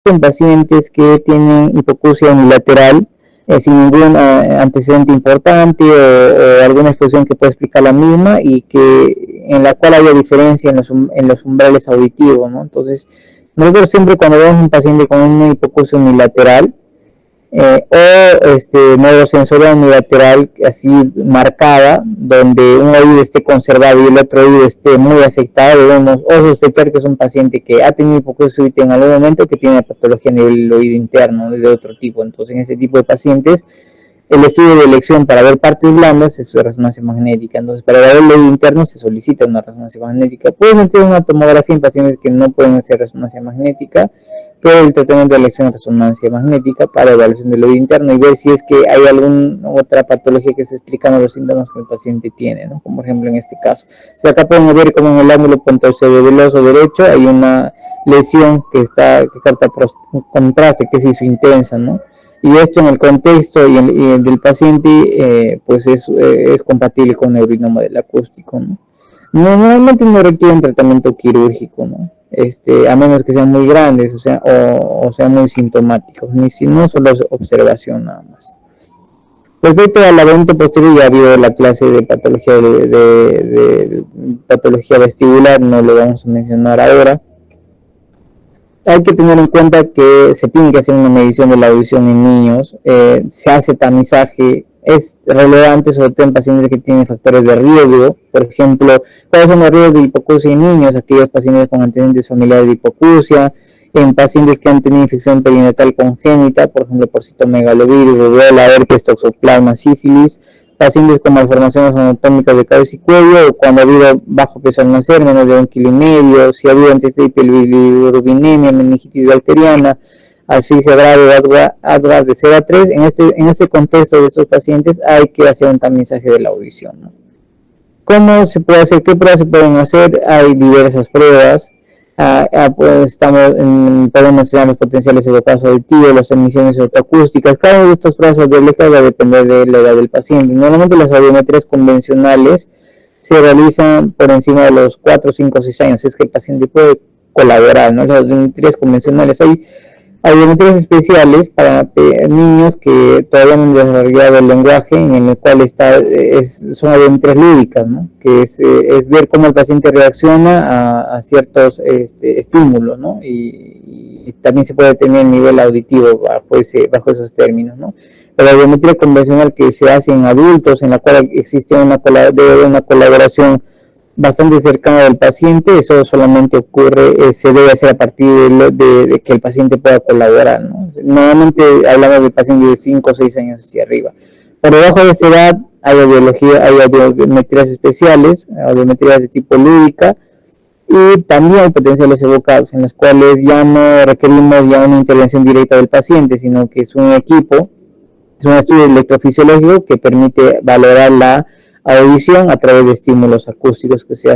en pacientes que tienen hipoacusia unilateral sin ningún antecedente importante o alguna exposición que pueda explicar la misma y que en la cual haya diferencia en los umbrales auditivos, ¿no? Entonces, nosotros siempre cuando vemos un paciente con una hipoacusia unilateral o neurosensorial unilateral así marcada, donde un oído esté conservado y el otro oído esté muy afectado, debemos o sospechar que es un paciente que ha tenido hipoacusia súbita en algún momento, que tiene patología a nivel del oído interno de otro tipo. Entonces, en ese tipo de pacientes, el estudio de elección para ver partes blandas es resonancia magnética. Entonces, para ver el oído interno se solicita una resonancia magnética. Pueden hacer una tomografía en pacientes que no pueden hacer resonancia magnética, pero el tratamiento de elección de resonancia magnética para evaluación del oído interno y ver si es que hay alguna otra patología que se explica en los síntomas que el paciente tiene, ¿no? Como por ejemplo en este caso. O sea, acá podemos ver como en el ángulo pontocerebeloso derecho hay una lesión que capta contraste, que se hizo intensa, ¿no? Y esto en el contexto y del paciente, pues es compatible con el neurinoma del acústico, ¿no? Normalmente no requieren tratamiento quirúrgico, ¿no? A menos que sean muy grandes, o sean muy sintomáticos, ni si no, solo es observación nada más. Respecto al laberinto posterior, ya vio la clase de patología de patología vestibular, no lo vamos a mencionar ahora. Hay que tener en cuenta que se tiene que hacer una medición de la audición en niños, se hace tamizaje, es relevante sobre todo en pacientes que tienen factores de riesgo, por ejemplo, ¿cuáles son los riesgos de hipoacusia en niños? Aquellos pacientes con antecedentes familiares de hipoacusia, en pacientes que han tenido infección perinatal congénita, por ejemplo, por citomegalovirus, rubiola, herpes, toxoplasma, sífilis, pacientes con malformaciones anatómicas de cabeza y cuello, o cuando ha habido bajo peso al nacer, menos de 1,5 kg, si ha habido antecedentes de bilirrubinemia, meningitis bacteriana, asfixia grave ADWA de 0 a 3, en este contexto de estos pacientes hay que hacer un tamizaje de la audición, ¿no? ¿Cómo se puede hacer? ¿Qué pruebas se pueden hacer? Hay diversas pruebas. Pues podemos mencionar los potenciales evocados auditivos, las emisiones autoacústicas. Cada una de estas pruebas audiológicas va a depender de la edad del paciente. Normalmente las audiometrías convencionales se realizan por encima de los 4, 5, 6 años. Es que el paciente puede colaborar, ¿no? Las audiometrías convencionales. Hay audiometrías especiales para niños que todavía no han desarrollado el lenguaje, en el cual son audiometrías lúdicas, ¿no? Que es ver cómo el paciente reacciona a ciertos estímulos, ¿no? Y también se puede tener el nivel auditivo bajo esos términos, ¿no? La audiometría convencional que se hace en adultos, en la cual existe una colaboración bastante cercana del paciente, eso solamente ocurre, se debe hacer a partir de que el paciente pueda colaborar, ¿no? Normalmente hablamos de pacientes de 5 o 6 años hacia arriba. Por debajo de esta edad hay audiometrías especiales, audiometrías de tipo lúdica, y también hay potenciales evocados, en los cuales ya no requerimos ya una intervención directa del paciente, sino que es un equipo, es un estudio electrofisiológico que permite valorar la audición a través de estímulos acústicos que se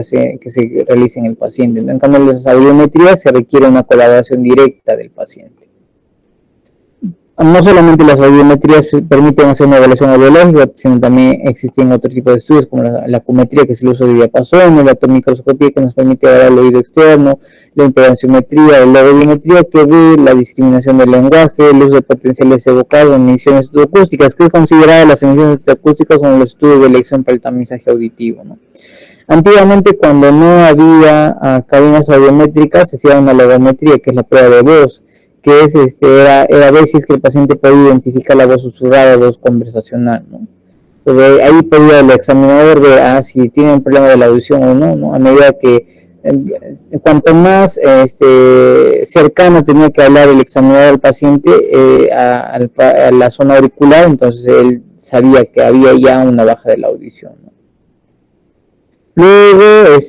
realiza en el paciente. En cambio, en las audiometrías se requiere una colaboración directa del paciente. No solamente las audiometrías permiten hacer una evaluación audiológica, sino también existen otro tipo de estudios como la acumetría, que es el uso de diapasones, la atomicroscopía, que nos permite ver el oído externo, la impedanciometría, la audiometría, que ve la discriminación del lenguaje, el uso de potenciales evocados, emisiones acústicas, que es considerada las emisiones acústicas como los estudios de elección para el tamizaje auditivo, ¿no? Antiguamente, cuando no había cabinas audiométricas, se hacía una logometría, que es la prueba de voz, que era ver si es que el paciente podía identificar la voz susurrada o voz conversacional, ¿no? Entonces ahí podía el examinador ver si tiene un problema de la audición o no, ¿no? A medida que cuanto más cercano tenía que hablar el examinador al paciente a la zona auricular, entonces él sabía que había ya una baja de la audición, ¿no? Luego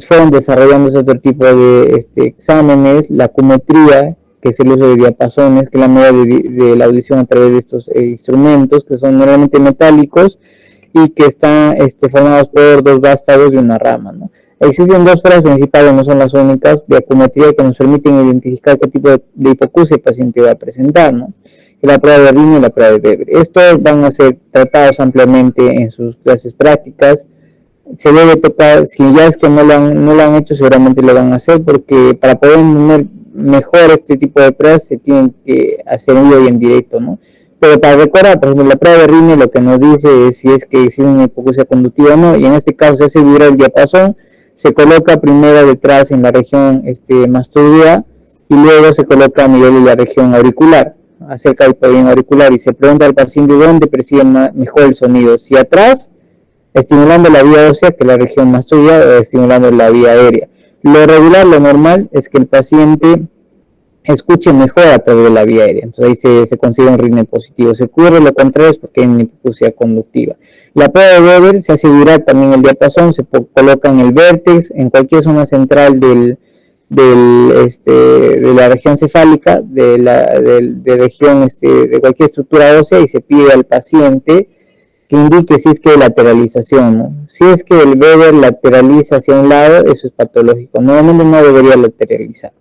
fueron desarrollándose otro tipo de exámenes, la acumetría, que es el uso de diapasones, que es la medida de la audición a través de estos instrumentos, que son normalmente metálicos y que están formados por 2 vástagos y una rama, ¿no? Existen dos pruebas principales, no son las únicas, de acuometría que nos permiten identificar qué tipo de hipoacusia el paciente va a presentar, ¿no? La prueba de Rino y la prueba de Weber. Estos van a ser tratados ampliamente en sus clases prácticas. Se debe tocar, si ya es que no lo han hecho, seguramente lo van a hacer, porque para poder entender mejor este tipo de pruebas se tienen que hacer en vivo y en directo, ¿no? Pero para recordar, por ejemplo, la prueba de Rino lo que nos dice es si es que existe una hipoacusia conductiva o no, y en este caso se hace vibrar el diapasón, se coloca primero detrás en la región mastoidea y luego se coloca a nivel de la región auricular, acerca del pabellón auricular, y se pregunta al paciente dónde percibe mejor el sonido, si atrás, estimulando la vía ósea, que la región mastoidea, o estimulando la vía aérea. Lo regular, lo normal, es que el paciente escuche mejor a través de la vía aérea, entonces ahí se considera un ritmo positivo. Se ocurre lo contrario es porque hay una hipoacusia conductiva. La prueba de Weber se hace vibrar también el diapasón, se coloca en el vértex, en cualquier zona central de la región cefálica, de cualquier estructura ósea, y se pide al paciente que indique si es que hay lateralización, ¿no? Si es que el Weber lateraliza hacia un lado, eso es patológico. Normalmente no debería lateralizar.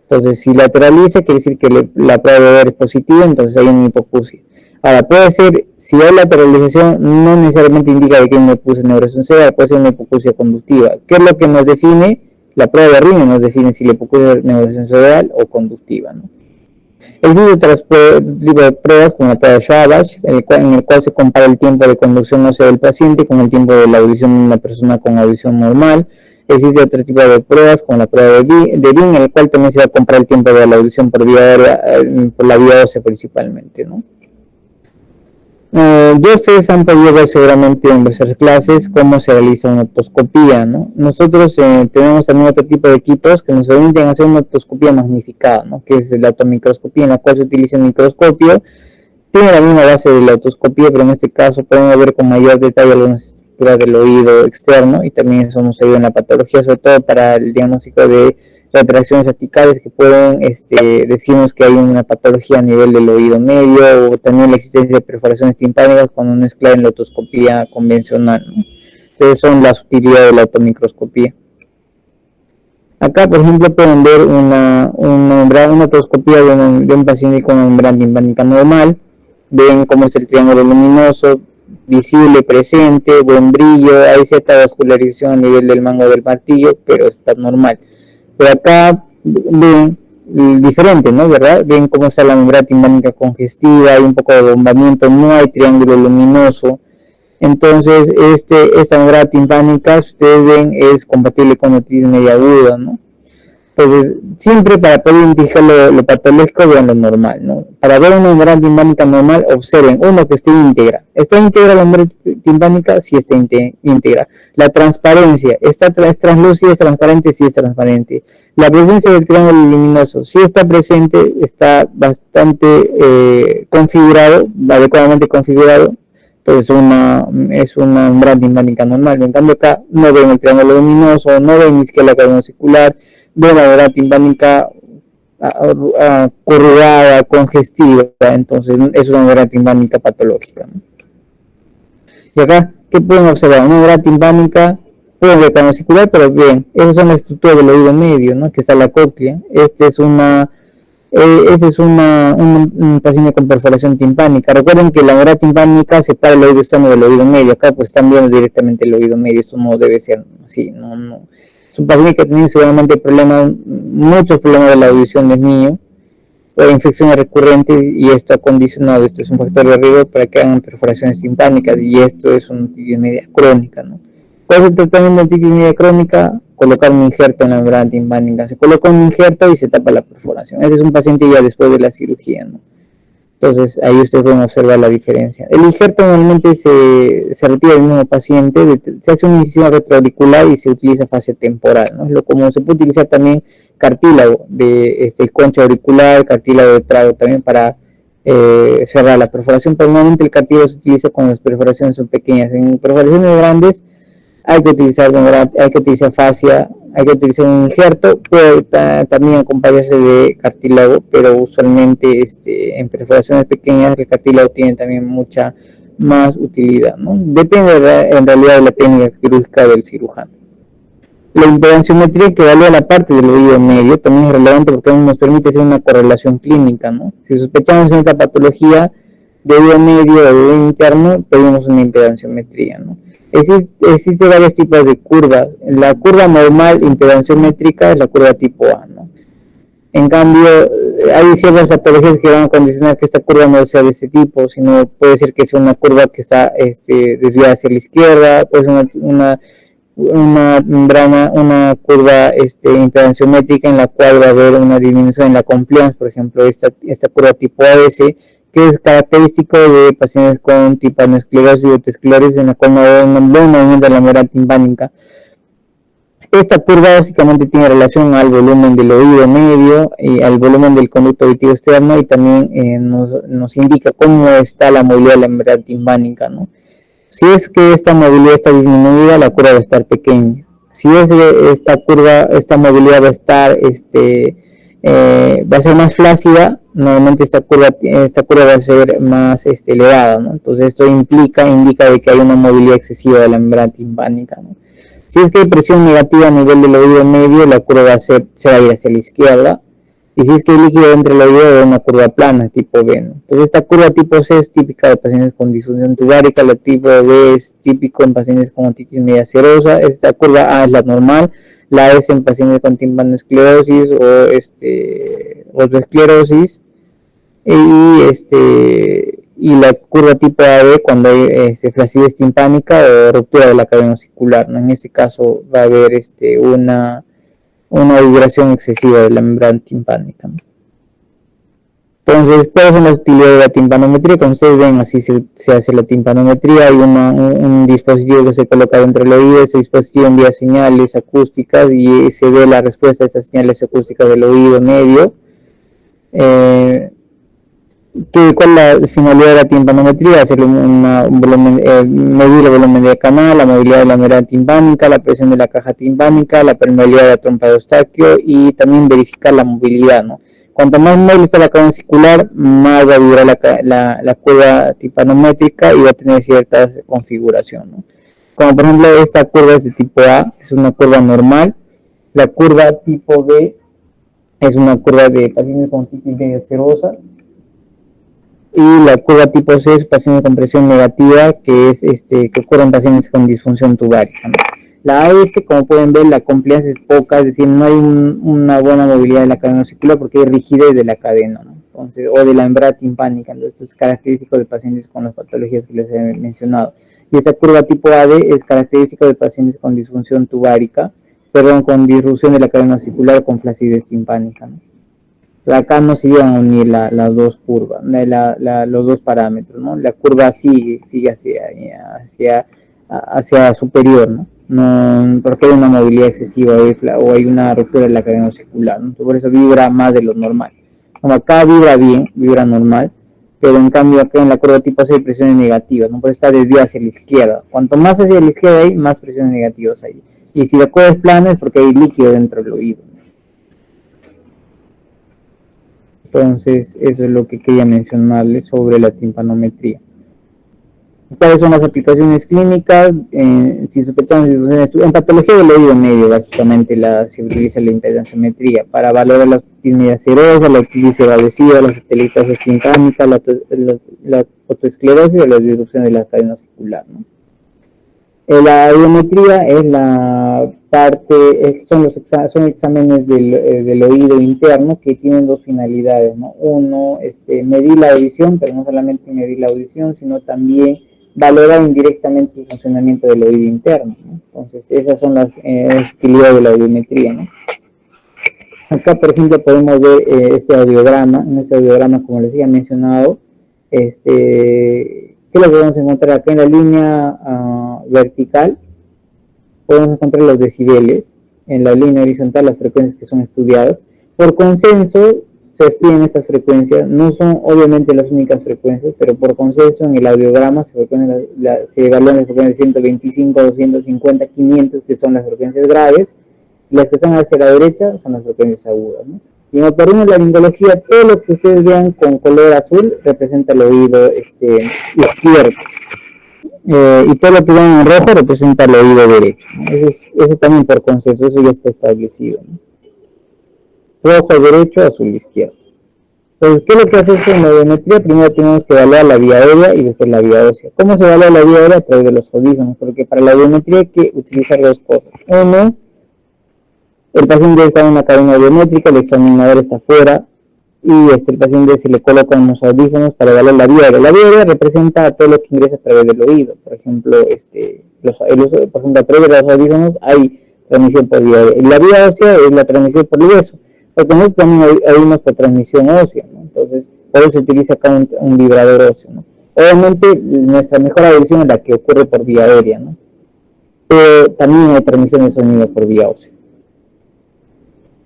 Entonces, si lateraliza, quiere decir que la prueba de Weber es positiva, entonces hay una hipoacusia. Ahora, puede ser, si hay lateralización, no necesariamente indica que hay una hipoacusia neurosensorial, puede ser una hipoacusia conductiva. ¿Qué es lo que nos define? La prueba de Rino nos define si la hipoacusia es neurosensorial o conductiva, ¿no? Existen otras tipos de pruebas, como la prueba de Schwabach, en el cual se compara el tiempo de conducción ósea del paciente con el tiempo de la audición de una persona con audición normal. Existe otro tipo de pruebas, como la prueba de Bean, en el cual también se va a comparar el tiempo de la audición por vía aérea, por la vía ósea principalmente, ¿no? Ya ustedes han podido ver seguramente en vuestras clases cómo se realiza una otoscopía, ¿no? Nosotros tenemos también otro tipo de equipos que nos permiten hacer una otoscopía magnificada, ¿no? Que es la automicroscopía, en la cual se utiliza un microscopio. Tiene la misma base de la otoscopía, pero en este caso podemos ver con mayor detalle algunas estructuras del oído externo, y también eso nos ayuda en la patología, sobre todo para el diagnóstico de retracciones aticales que pueden decirnos que hay una patología a nivel del oído medio, o también la existencia de perforaciones timpánicas cuando no es clara en la otoscopía convencional, ¿no? Entonces son las utilidades de la automicroscopía. Acá, por ejemplo, pueden ver una otoscopía de un paciente con una membrana timpánica normal. Ven cómo es el triángulo luminoso, visible, presente, buen brillo, hay cierta vascularización a nivel del mango del martillo, pero está normal. Pero acá ven diferente, ¿no? ¿Verdad? Ven cómo está la membrana timpánica congestiva, hay un poco de bombamiento, no hay triángulo luminoso. Entonces, esta membrana timpánica, si ustedes ven, es compatible con otitis media aguda, ¿no? Entonces, siempre para poder identificar lo patológico, vean lo normal, ¿no? Para ver una membrana timpánica normal, observen, uno, que esté íntegra. ¿Está íntegra la membrana timpánica? Sí está íntegra. La transparencia, ¿es translúcida, es transparente? Sí es transparente. La presencia del triángulo luminoso, sí está presente, está bastante configurado, adecuadamente configurado. Entonces es una membrana timpánica normal. En cambio acá no ven el triángulo luminoso, no ven ni siquiera la cadena circular, ven la membrana timpánica corrugada, congestiva. Entonces es una membrana timpánica patológica, ¿no? Y acá, ¿qué pueden observar? Una membrana timpánica, pueden ver cadena circular, pero bien, esas son las estructuras del oído medio, ¿no? Que está la cóclea. Ese es un paciente con perforación timpánica. Recuerden que la membrana timpánica separa el oído externo del oído medio. Acá pues están viendo directamente el oído medio. Esto no debe ser así. No. Es un paciente que tiene seguramente muchos problemas de la audición del niño, infecciones recurrentes, y esto ha condicionado, esto es un factor de riesgo para que hagan perforaciones timpánicas, y esto es una otitis media crónica, ¿no? ¿Cuál es el tratamiento de otitis media crónica? Colocar un injerto en la membrana timpánica. Se coloca un injerto y se tapa la perforación. Ese es un paciente ya después de la cirugía, ¿no? Entonces ahí ustedes pueden observar la diferencia. El injerto normalmente se retira del mismo paciente, se hace una incisión retroauricular y se utiliza fase temporal, ¿no? Es lo común. Se puede utilizar también cartílago de concha auricular, cartílago de trago también para cerrar la perforación, pero normalmente el cartílago se utiliza cuando las perforaciones son pequeñas. En perforaciones grandes hay que utilizar fascia, hay que utilizar un injerto, puede también acompañarse de cartílago, pero usualmente en perforaciones pequeñas el cartílago tiene también mucha más utilidad, ¿no? Depende en realidad de la técnica quirúrgica del cirujano. La impedanciometría, que evalúa la parte del oído medio, también es relevante porque nos permite hacer una correlación clínica, ¿no? Si sospechamos cierta patología de oído medio o de oído interno, pedimos una impedanciometría, ¿no? Existen varios tipos de curvas. La curva normal impedanciométrica es la curva tipo A, ¿no? En cambio, hay ciertas patologías que van a condicionar que esta curva no sea de este tipo, sino puede ser que sea una curva que está desviada hacia la izquierda, puede ser una curva impedanciométrica en la cual va a haber una disminución en la compliance, por ejemplo, esta curva tipo AS, que es característico de pacientes con timpanoesclerosis y otosclerosis, en la cual no va a haber un buen movimiento de la membrana timpánica. Esta curva básicamente tiene relación al volumen del oído medio y al volumen del conducto auditivo externo, y también nos indica cómo está la movilidad de la membrana timpánica, ¿no? Si es que esta movilidad está disminuida, la curva va a estar pequeña. Si es esta movilidad va a estar, va a ser más flácida, normalmente esta curva va a ser más elevada, ¿no? Entonces esto indica de que hay una movilidad excesiva de la membrana timpánica, ¿no? Si es que hay presión negativa a nivel del oído medio, la curva se va a ir hacia la izquierda. Y si es que hay líquido dentro del oído, es una curva plana, tipo B, ¿no? Entonces esta curva tipo C es típica de pacientes con disfunción tubárica, la tipo B es típico en pacientes con otitis media serosa, esta curva A es la normal, la S en pacientes con timpanoesclerosis o esclerosis, y la curva tipo AB cuando hay flacidez timpánica o ruptura de la cadena osicular, ¿no? En este caso va a haber una vibración excesiva de la membrana timpánica, ¿no? Entonces, ¿cuáles son las utilidades de la timpanometría? Como ustedes ven, así se hace la timpanometría. Hay un dispositivo que se coloca dentro del oído. Ese dispositivo envía señales acústicas y se ve la respuesta a esas señales acústicas del oído medio. ¿Cuál es la finalidad de la timpanometría? Hacer medir el volumen del canal, la movilidad de la membrana timpánica, la presión de la caja timpánica, la permeabilidad de la trompa de Eustaquio, y también verificar la movilidad, ¿no? Cuanto más móvil está la cadena osicular, más va a vibrar la curva timpanométrica y va a tener cierta configuración, ¿no? Como por ejemplo esta curva es de tipo A, es una curva normal. La curva tipo B es una curva de pacientes con otitis media serosa. Y la curva tipo C es pacientes con presión negativa, que es que ocurre en pacientes con disfunción tubárica, ¿no? La AS, como pueden ver, la compliance es poca, es decir, no hay una buena movilidad de la cadena osicular porque hay rigidez de la cadena, ¿no? Entonces, o de la membrana timpánica. Entonces, esto es característico de pacientes con las patologías que les he mencionado. Y esta curva tipo AD es característico de pacientes con disfunción tubárica, con disrupción de la cadena osicular con flacidez timpánica, ¿no? Acá no se llegan a unir las dos curvas, los dos parámetros, ¿no? La curva sigue hacia superior, ¿no? Porque hay una movilidad excesiva o hay una ruptura de la cadena osicular, ¿no? Por eso vibra más de lo normal. Como acá vibra bien, vibra normal, pero en cambio acá en la curva tipo C hay presiones negativas, ¿no? Por eso está desviada hacia la izquierda. Cuanto más hacia la izquierda hay, más presiones negativas hay. Y si la curva es plana es porque hay líquido dentro del oído. Entonces, eso es lo que quería mencionarles sobre la timpanometría. ¿Cuáles son las aplicaciones clínicas? Si sospechamos en patología del oído medio, básicamente se utiliza la impedanciometría para valorar la otitis media serosa, la otitis evasiva, la satelitosis timpánica, la fotoesclerosis o la disrupción de la cadena osicular, ¿no? La audiometría es la parte, son exámenes del oído interno que tienen dos finalidades, ¿no? Uno, medir la audición, pero no solamente medir la audición, sino también valorar indirectamente el funcionamiento del oído interno, ¿no? Entonces, esas son las utilidades de la audiometría, ¿no? Acá, por ejemplo, podemos ver este audiograma. En este audiograma, como les había mencionado, ¿qué es lo que vamos a encontrar acá en la línea vertical? Podemos encontrar los decibeles, en la línea horizontal las frecuencias que son estudiadas. Por consenso se estudian estas frecuencias, no son obviamente las únicas frecuencias, pero por consenso en el audiograma se evalúan las frecuencias de 125, 250, 500, que son las frecuencias graves, y las que están hacia la derecha son las frecuencias agudas, ¿no? Y en otorrinolaringología, todo lo que ustedes vean con color azul representa el oído izquierdo. y todo lo que va en rojo representa el oído derecho, ¿no? Eso también por consenso, eso ya está establecido, ¿no? Rojo derecho, azul izquierdo. Entonces, ¿qué es lo que hace esto en la audiometría? Primero tenemos que evaluar la vía aérea y después la vía ósea. ¿Cómo se evalúa la vía aérea? A través de los audífonos, porque para la audiometría hay que utilizar dos cosas. Uno, el paciente está en una cabina audiométrica, el examinador está afuera, y el paciente se le colocan unos audífonos para evaluar la vía aérea. La vía aérea representa todo lo que ingresa a través del oído. Por ejemplo, a través de los audífonos hay transmisión por vía aérea. Y la vía ósea es la transmisión por el hueso. Porque nosotros también oímos por transmisión ósea, ¿no? Entonces, por eso se utiliza acá un vibrador óseo, ¿no? Obviamente, nuestra mejor audición es la que ocurre por vía aérea, ¿no? Pero también hay transmisión de sonido por vía ósea.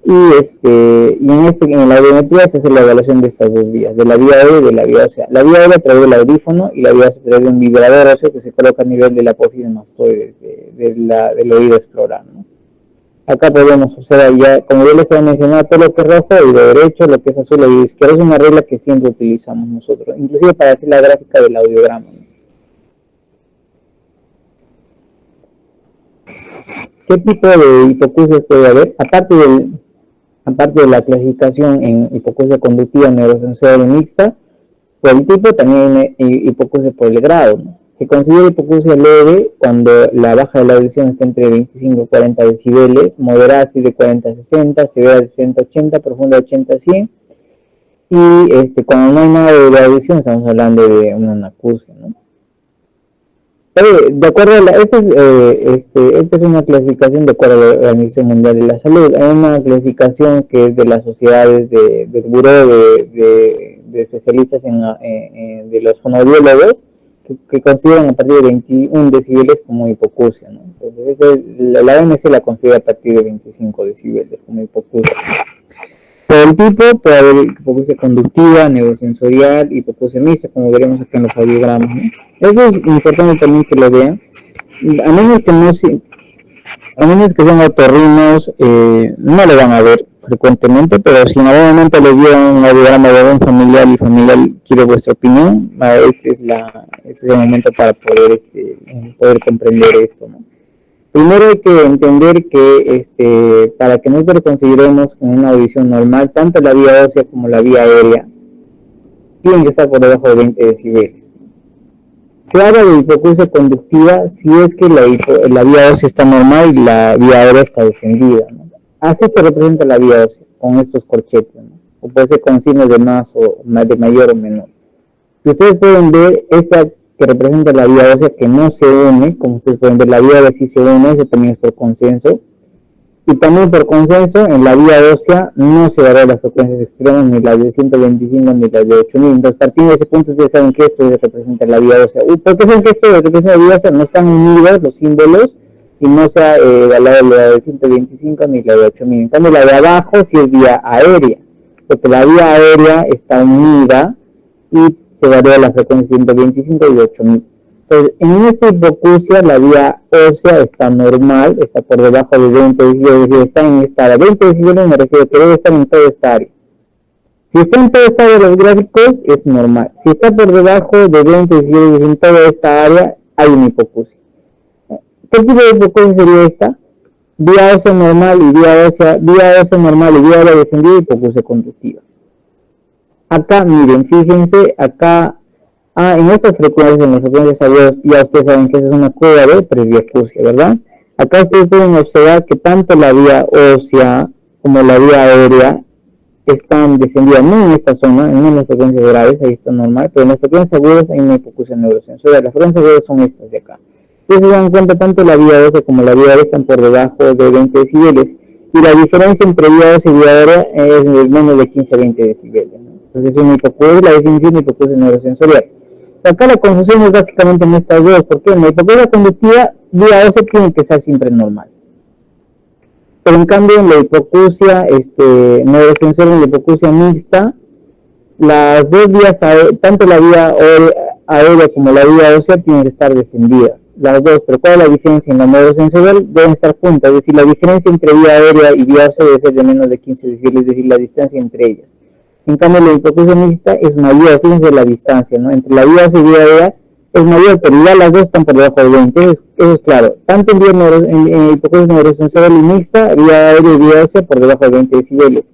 En la audiometría se hace la evaluación de estas dos vías, de la vía aérea y de la vía ósea. La vía aérea a través del audífono y la vía ósea a través de un vibrador óseo que se coloca a nivel de la apófisis mastoide del oído explorar, ¿no? Acá podemos observar ya, como yo les había mencionado, todo lo que es rojo, oído derecho, lo que es azul, oído izquierdo, es una regla que siempre utilizamos nosotros, inclusive para hacer la gráfica del audiograma, ¿no? ¿Qué tipo de hipoacusias puede haber? Aparte de la clasificación en hipoacusia conductiva neurosensorial mixta, por el tipo también hay hipoacusia por el grado, ¿no? Se considera hipoacusia leve cuando la baja de la audición está entre 25 y 40 decibeles, moderada así de 40 a 60, severa de 60 a 80, profunda de 80 a 100, y cuando no hay nada de audición estamos hablando de una anacusia, ¿no? De acuerdo a esta es una clasificación de acuerdo a la Organización Mundial de la Salud. Hay una clasificación que es de las sociedades del Buró de especialistas de los fonoaudiólogos que consideran a partir de 21 decibeles como hipoacusia, ¿no? Entonces, la OMS la considera a partir de 25 decibeles como hipoacusia. Por el tipo puede haber hipoacusia conductiva, neurosensorial, hipoacusia mixta, como veremos acá en los audiogramas, ¿no? Eso es importante también que lo vean. A menos que sean otorrinos, no lo van a ver frecuentemente, pero si en algún momento les dieron un audiograma de un familiar y familiar quiere vuestra opinión, este es el momento para poder comprender esto, ¿no? Primero hay que entender que para que nosotros consideremos una audición normal, tanto la vía ósea como la vía aérea tienen que estar por debajo de 20 decibeles. Se habla de hipoacusia conductiva si es que la vía ósea está normal y la vía aérea está descendida, ¿no? Así se representa la vía ósea, con estos corchetes, ¿no? O puede ser con signos de más o de mayor o menor. Si ustedes pueden ver, esta que representa la vía ósea que no se une, como ustedes pueden ver, la vía aérea sí se une, eso también es por consenso. Y también por consenso, en la vía ósea no se dará las frecuencias extremas, ni las de 125 ni las de 8000. Entonces, partiendo de ese punto, ustedes saben que esto representa la vía ósea. ¿Por qué saben que esto representa la vía ósea? No están unidos los símbolos y no se ha evaluado la de 125 ni la de 8000. En cambio, la de abajo sí es vía aérea, porque la vía aérea está unida y se varía la frecuencia 125 y de 8000. Entonces, en esta hipoacusia, la vía ósea está normal, está por debajo de 20 decibeles, es decir, está en esta área. 20 decibeles me refiero que debe estar en toda esta área. Si está en toda esta área de los gráficos, es normal. Si está por debajo de 20 decibeles en toda esta área, hay una hipoacusia. ¿Qué tipo de hipoacusia sería esta? Vía ósea normal y vía ósea normal y vía aérea descendida, hipoacusia conductiva. Acá, miren, fíjense, acá, en estas frecuencias, en las frecuencias agudas, ya ustedes saben que esa es una curva de presbiacusia, ¿verdad? Acá ustedes pueden observar que tanto la vía ósea como la vía aérea están descendidas, no en esta zona, en las frecuencias graves, ahí está normal, pero en las frecuencias agudas hay una hipoacusia neurosensorial. Las frecuencias agudas son estas de acá. Ustedes se dan cuenta, tanto la vía ósea como la vía aérea están por debajo de 20 decibeles, y la diferencia entre vía ósea y vía aérea es de menos de 15 a 20 decibeles, ¿no? Entonces es una hipoacusia, la definición de hipoacusia neurosensorial. Acá la confusión es básicamente en estas dos, porque en la hipoacusia conductiva, vía ósea tiene que ser siempre normal. Pero en cambio en la hipoacusia neurosensorial, en la hipoacusia mixta, las dos vías, tanto la vía aérea como la vía ósea tienen que estar descendidas, las dos, pero ¿cuál es la diferencia? En la neurosensorial deben estar juntas, es decir, la diferencia entre vía aérea y vía ósea debe ser de menos de 15 decibeles, es decir, la distancia entre ellas. En cambio, la hipoacusia mixta es mayor, fíjense la distancia, ¿no? Entre la vía ósea y vía aérea es mayor, pero ya las dos están por debajo de 20, eso es claro. Tanto en hipoacusia neurosensorial y mixta, vía aérea y vía ósea por debajo de 20 decibeles.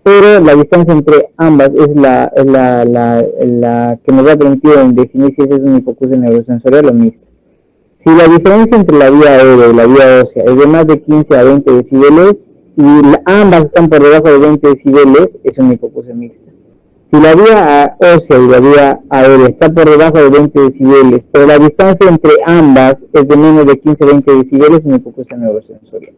Pero la distancia entre ambas es la que nos va a permitir definir si es una hipoacusia neurosensorial o mixta. Si la diferencia entre la vía aérea y la vía ósea es de más de 15 a 20 decibeles y ambas están por debajo de 20 decibeles, es una hipoacusia mixta. Si la vía ósea y la vía aérea está por debajo de 20 decibeles, pero la distancia entre ambas es de menos de 15 a 20 decibeles, es una hipoacusia neurosensorial.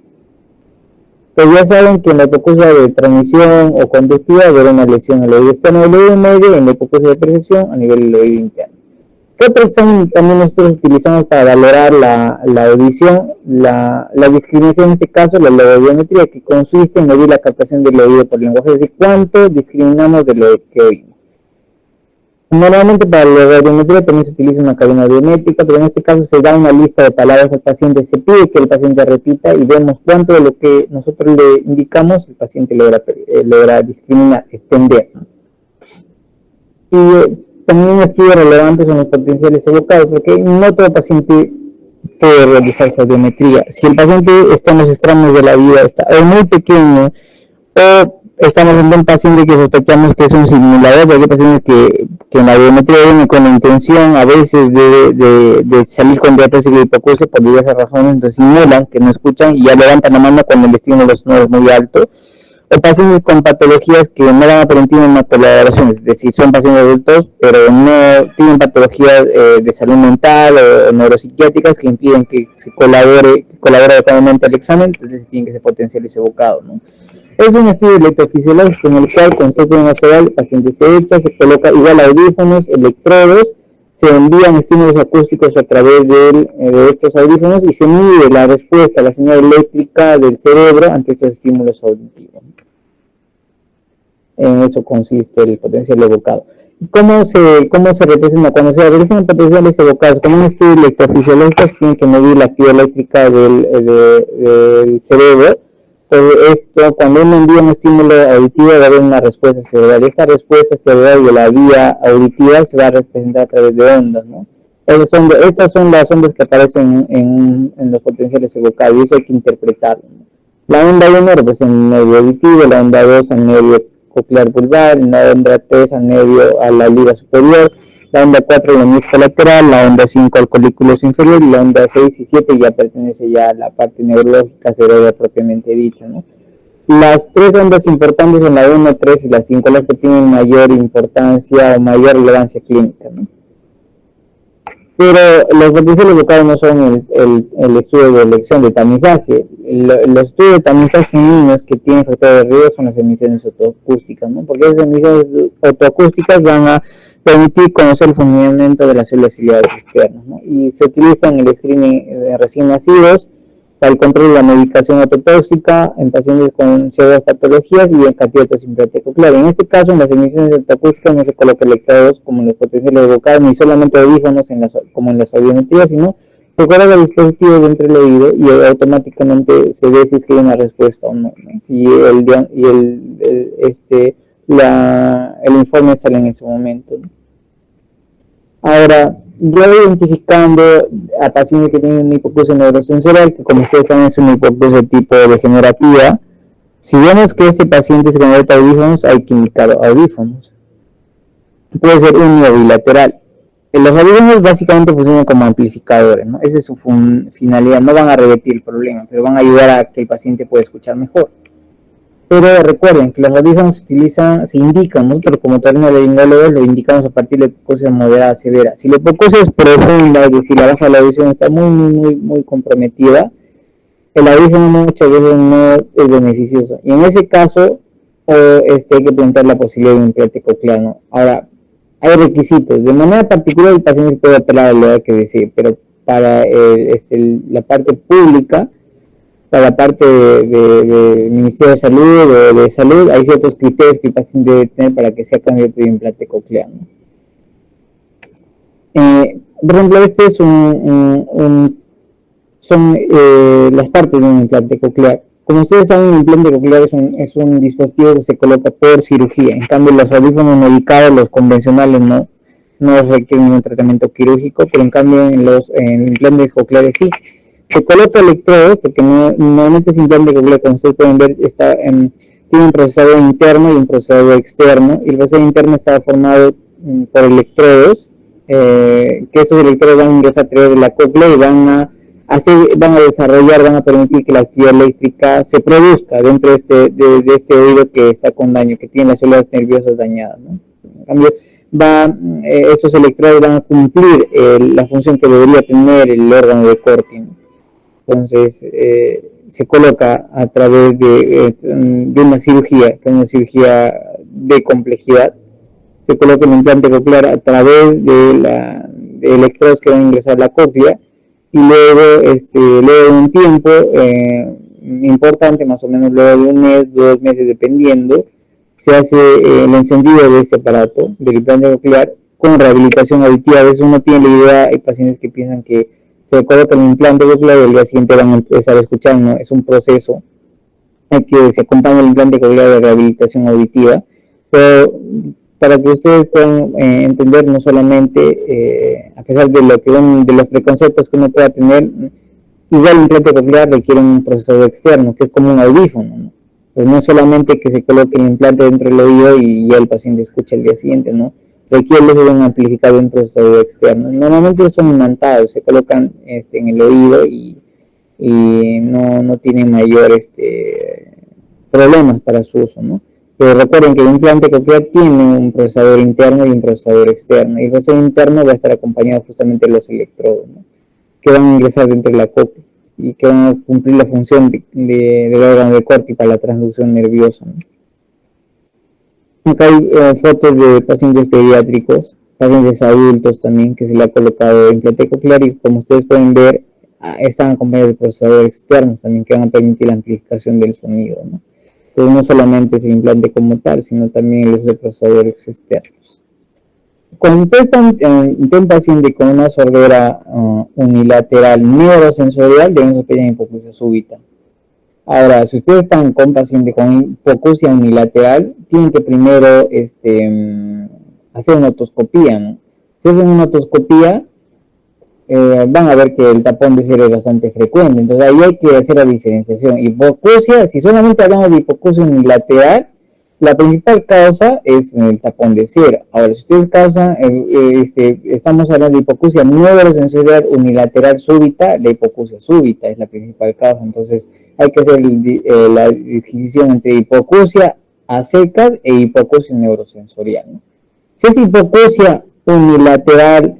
Entonces ya saben que en la hipoacusia de transmisión o conductiva habrá una lesión al oído externo del oído medio, en la hipoacusia de percepción a nivel del oído interno. ¿Qué otro examen también nosotros utilizamos para valorar la audición? La discriminación, en este caso, la logobiometría, que consiste en medir la captación del oído por lenguaje, es decir, cuánto discriminamos de lo que oímos. Normalmente para la logobiometría también se utiliza una cadena biométrica, pero en este caso se da una lista de palabras al paciente, se pide que el paciente repita y vemos cuánto de lo que nosotros le indicamos el paciente logra discriminar, extender. Y también un estudio relevante son los potenciales evocados, porque no todo paciente puede realizar audiometría. Si el paciente está en los extremos de la vida, está muy pequeño, o estamos en un paciente que sospechamos que es un simulador, porque hay pacientes que en la audiometría vienen con la intención a veces de salir con diagnóstico de hipoacusia por diversas razones, entonces simulan que no escuchan y ya levantan la mano cuando el estímulo sonoro es muy alto. O pacientes con patologías que no van a permitir una colaboración, es decir, son pacientes adultos, pero no tienen patologías de salud mental o neuropsiquiátricas que impiden que se colabore adecuadamente al examen, entonces tienen que ser potenciales evocados, ¿no? Es un estudio electrofisiológico en el cual, como pueden observar, el paciente se echa, se coloca igual audífonos, electrodos, se envían estímulos acústicos a través de estos audífonos y se mide la respuesta a la señal eléctrica del cerebro ante esos estímulos auditivos. En eso consiste el potencial evocado. ¿Cómo se representa? Cuando se realizan potenciales evocados, como un estudio electrofisiológico, se tiene que medir la actividad eléctrica del cerebro. Esto, cuando uno envía un estímulo auditivo, va a haber una respuesta cerebral. Esta respuesta cerebral de la vía auditiva se va a representar a través de ondas, ¿no? Estas son las ondas que aparecen en los potenciales evocados, y eso hay que interpretarlo, ¿no? La onda 1 representa el nervio auditivo, la onda 2 el nervio coclear vulvar, la onda 3 al nervio a la liga superior, la onda 4 al menisco lateral, la onda 5 al colículo inferior, y la onda 6 y 7 ya pertenece ya a la parte neurológica cerebral propiamente dicha, ¿no? Las tres ondas importantes son la 1, 3 y la 5, las que tienen mayor importancia o mayor relevancia clínica, ¿no? Pero los potenciales evocados no son el estudio de elección de tamizaje. Los estudios de tamizaje en niños que tienen factores de riesgo son las emisiones autoacústicas, ¿no? Porque esas emisiones autoacústicas van a permitir conocer el funcionamiento de las células ciliares externas, ¿no? Y se utiliza en el screening de recién nacidos para el control de la medicación autotóxica en pacientes con ciertas patologías y en catéteres implantococlear. En este caso, en las emisiones autoacústicas no se coloca electrodos como en los potenciales evocados, ni solamente audífonos como en las audiometrías, sino se coloca el dispositivo dentro del oído y automáticamente se ve si es que hay una respuesta o no, ¿no? Y el informe sale en ese momento, ¿no? Ahora, yo identificando a pacientes que tienen una hipoacusia neurosensorial, que como ustedes saben es una hipoacusia tipo degenerativa, si vemos que este paciente se convierte a audífonos, hay que indicar audífonos. Puede ser uni o bilateral. Los audífonos básicamente funcionan como amplificadores, ¿no? Esa es su finalidad, no van a revertir el problema, pero van a ayudar a que el paciente pueda escuchar mejor. Pero recuerden que los audífonos se indican, nosotros como otorrinolaringólogos lo indicamos a partir de hipoacusia moderada a severa. Si la hipoacusia es profunda, es decir, la baja de la audición está muy comprometida, el audífono muchas veces no es beneficioso. Y en ese caso, hay que plantear la posibilidad de un implante coclear, ¿no? Ahora, hay requisitos. De manera particular, el paciente se puede apelar a la edad que desee, pero para la parte pública, para la parte de Ministerio de Salud o de Salud, hay ciertos criterios que el paciente debe tener para que sea candidato de implante coclear, ¿no? Por ejemplo, este es son las partes de un implante coclear. Como ustedes saben, un implante coclear es un dispositivo que se coloca por cirugía. En cambio, los audífonos medicados, los convencionales, no no requiere ningún tratamiento quirúrgico, pero en cambio en en implantes cocleares sí. Se coloca electrodos, porque normalmente ese implante coclear, como ustedes pueden ver, tiene un procesador interno y un procesador externo, y el procesador interno está formado por electrodos, que esos electrodos van a ingresar a través de la cóclea y van a desarrollar, van a permitir que la actividad eléctrica se produzca dentro de este oído que está con daño, que tiene las células nerviosas dañadas, ¿no? En cambio, estos electrodos van a cumplir la función que debería tener el órgano de Corti, ¿no? Entonces, se coloca a través de una cirugía, que es una cirugía de complejidad. Se coloca el implante coclear a través de electrodos que van a ingresar a la cóclea, y luego de un tiempo importante, más o menos luego de un mes, 2 meses, dependiendo, se hace el encendido de este aparato, del implante coclear, con rehabilitación auditiva. A veces uno tiene la idea, hay pacientes que piensan que se coloca el implante coclear y al día siguiente van a empezar a escuchar, ¿no? Es un proceso que se acompaña el implante coclear de rehabilitación auditiva, pero para que ustedes puedan entender, no solamente, a pesar de de los preconceptos que uno pueda tener, igual el implante coclear requiere un procesador externo, que es como un audífono, ¿no? Pues no solamente que se coloque el implante dentro del oído y ya el paciente escucha el día siguiente, ¿no? Requiere de un amplificador y un procesador externo. Normalmente son imantados, se colocan en el oído y no tienen mayor problemas para su uso, ¿no? Pero recuerden que el implante coclear tiene un procesador interno y un procesador externo, y el procesador interno va a estar acompañado justamente de los electrodos, ¿no? Que van a ingresar dentro de la cóclea y que van a cumplir la función del órgano de Corti para la transducción nerviosa, ¿no? Acá hay fotos de pacientes pediátricos, pacientes adultos también, que se le ha colocado implante coclear, y como ustedes pueden ver, están acompañados de procesadores externos también que van a permitir la amplificación del sonido, ¿no? Entonces no solamente es el implante como tal, sino también el uso de procesadores externos. Cuando ustedes están ante un paciente con una sordera unilateral neurosensorial, deben sospechar hipoacusia súbita. Ahora, si ustedes están con paciente con hipoacusia unilateral, tienen que primero hacer una otoscopía, ¿no? Si hacen una otoscopía, van a ver que el tapón de cera es bastante frecuente. Entonces ahí hay que hacer la diferenciación. Hipoacusia, si solamente hablamos de hipoacusia unilateral, la principal causa es el tapón de cera. Ahora, si ustedes estamos hablando de hipoacusia neurosensorial unilateral súbita, la hipoacusia súbita es la principal causa. Entonces hay que hacer la disquisición entre hipoacusia a secas e hipoacusia neurosensorial, ¿no? Si es hipoacusia unilateral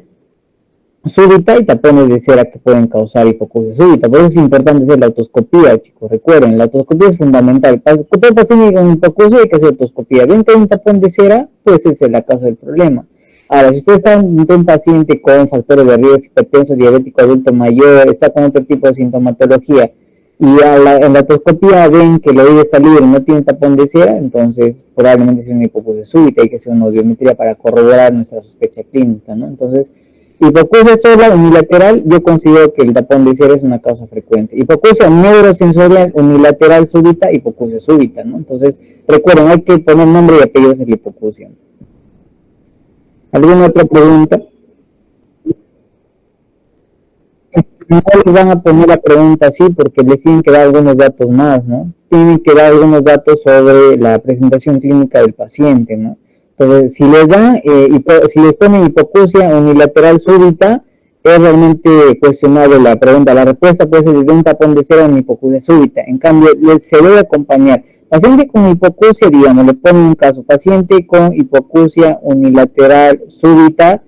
súbita, y tapones de cera que pueden causar hipoacusia súbita. Por eso es importante hacer la otoscopía, chicos. Recuerden, la otoscopía es fundamental. Para todo paciente con hipoacusia hay que hacer otoscopía. Ven que hay un tapón de cera, pues esa es la causa del problema. Ahora, si usted está ante un paciente con factores de riesgo, hipertenso, diabético, adulto mayor, está con otro tipo de sintomatología, y en la otoscopía ven que el oído está libre y no tiene tapón de cera, entonces probablemente sea una hipoacusia súbita. Hay que hacer una audiometría para corroborar nuestra sospecha clínica, ¿no? Entonces, hipoacusia sola unilateral, yo considero que el tapón de cera es una causa frecuente. Hipoacusia neurosensorial unilateral súbita, hipoacusia súbita, ¿no? Entonces, recuerden, hay que poner nombre y apellidos en la hipoacusia. ¿Alguna otra pregunta? No les van a poner la pregunta así porque les tienen que dar algunos datos más, ¿no? Tienen que dar algunos datos sobre la presentación clínica del paciente, ¿no? Entonces, si les ponen hipoacusia unilateral súbita, es realmente cuestionable la pregunta. La respuesta puede ser desde un tapón de cera a una hipoacusia súbita. En cambio, se debe acompañar. Paciente con hipoacusia, digamos, le ponen un caso. Paciente con hipoacusia unilateral súbita,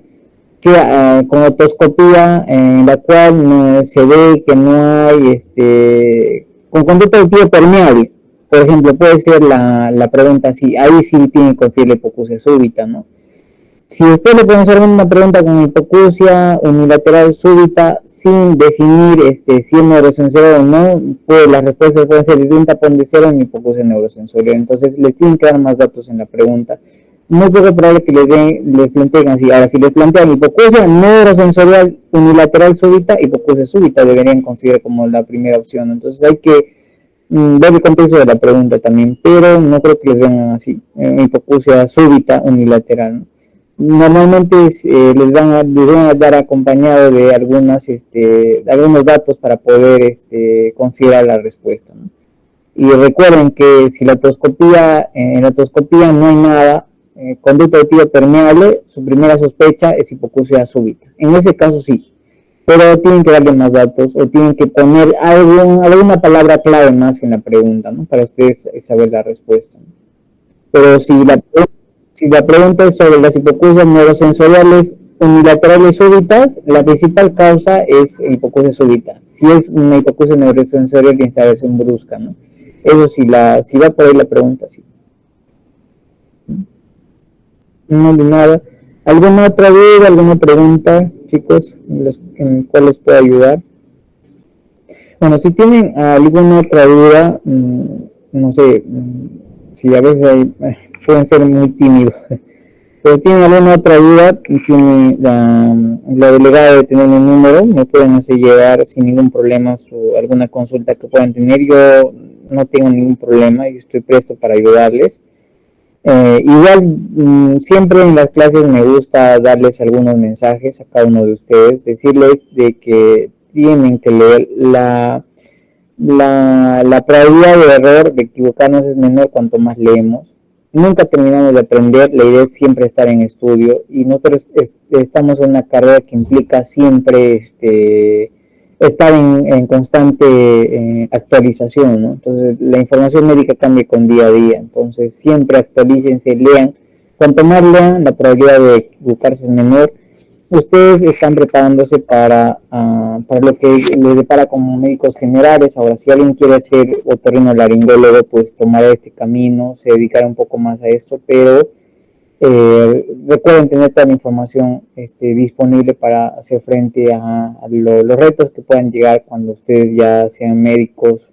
que con otoscopía en la cual se ve que no hay con conducta auditiva permeable. Por ejemplo, puede ser la pregunta así, ahí sí tiene que considerar la hipoacusia súbita, ¿no? Si usted le puede hacer una pregunta con hipoacusia unilateral súbita sin definir si es neurosensorial o no, pues las respuestas pueden ser desde un tapón de cera en hipoacusia neurosensorial. Entonces les tienen que dar más datos en la pregunta. Muy poco probable que les planteen así. Ahora, si les plantean hipoacusia neurosensorial unilateral súbita, hipoacusia súbita deberían considerar como la primera opción. Entonces hay que ver el contexto de la pregunta también, pero no creo que les vengan así, hipoacusia súbita unilateral, ¿no? Normalmente les van a dar acompañado de algunos datos para poder considerar la respuesta, ¿no? Y recuerden que si en la otoscopía no hay nada, conducto auditivo permeable, su primera sospecha es hipoacusia súbita. En ese caso sí, pero tienen que darle más datos o tienen que poner alguna palabra clave más en la pregunta, ¿no? Para ustedes saber la respuesta, ¿no? Pero si la pregunta es sobre las hipoacusias neurosensoriales unilaterales súbitas, la principal causa es hipoacusia súbita. Si es una hipoacusia neurosensorial de instalación brusca, ¿no? Eso si va por ahí la pregunta, sí. No de nada. ¿Alguna otra duda, alguna pregunta, chicos, en cuál les puedo ayudar? Bueno, si tienen alguna otra duda, no sé, si a veces pueden ser muy tímidos, pero si tienen alguna otra duda, tiene la delegada de tener un número, me pueden hacer llegar sin ningún problema alguna consulta que puedan tener. Yo no tengo ningún problema, yo estoy presto para ayudarles. Igual, siempre en las clases me gusta darles algunos mensajes a cada uno de ustedes, decirles de que tienen que leer la probabilidad de error, de equivocarnos es menor cuanto más leemos. Nunca terminamos de aprender, la idea es siempre estar en estudio y nosotros estamos en una carrera que implica siempre estar en constante actualización, ¿no? Entonces la información médica cambia con día a día, entonces siempre actualícense, lean. Cuanto más lean, la probabilidad de equivocarse es menor. Ustedes están preparándose para lo que les depara como médicos generales. Ahora, si alguien quiere ser otorrinolaringólogo, pues tomará este camino, se dedicará un poco más a esto, pero recuerden tener toda la información disponible para hacer frente a los retos que puedan llegar cuando ustedes ya sean médicos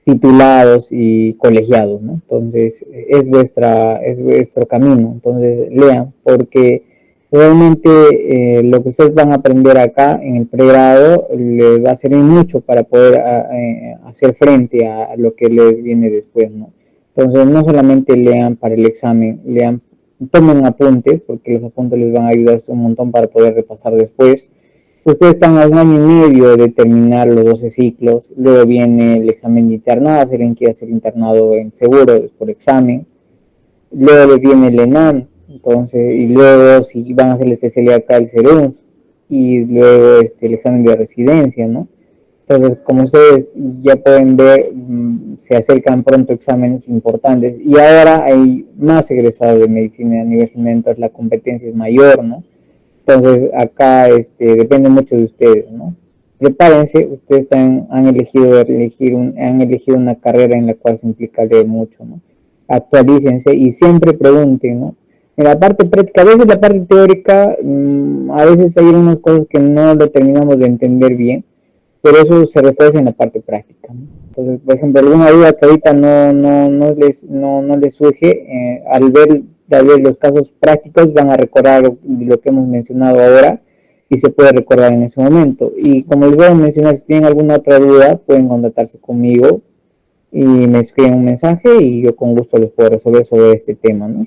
titulados y colegiados, ¿no? Entonces, es vuestro camino. Entonces, lean, porque realmente lo que ustedes van a aprender acá en el pregrado les va a servir mucho para poder hacer frente a lo que les viene después, ¿no? Entonces, no solamente lean para el examen, lean, tomen apuntes, porque los apuntes les van a ayudar un montón para poder repasar después. Ustedes están a un año y medio de terminar los 12 ciclos, luego viene el examen de internado, si alguien quiere hacer internado en seguro por examen, luego viene el ENAM, entonces, y luego si van a hacer la especialidad acá el CERUNS, y luego el examen de residencia, ¿no? Entonces, como ustedes ya pueden ver, se acercan pronto exámenes importantes y ahora hay más egresados de medicina a nivel general, entonces la competencia es mayor, ¿no? Entonces, acá depende mucho de ustedes, ¿no? Prepárense, ustedes han elegido una carrera en la cual se implica leer mucho, ¿no? Actualícense y siempre pregunten, ¿no? En la parte práctica, a veces la parte teórica, a veces hay unas cosas que no lo terminamos de entender bien, pero eso se refuerza en la parte práctica, ¿no? Entonces, por ejemplo, alguna duda que ahorita no les surge, al ver tal vez los casos prácticos van a recordar lo que hemos mencionado ahora y se puede recordar en ese momento. Y como les voy a mencionar, si tienen alguna otra duda, pueden contactarse conmigo y me escriben un mensaje y yo con gusto les puedo resolver sobre este tema, ¿no?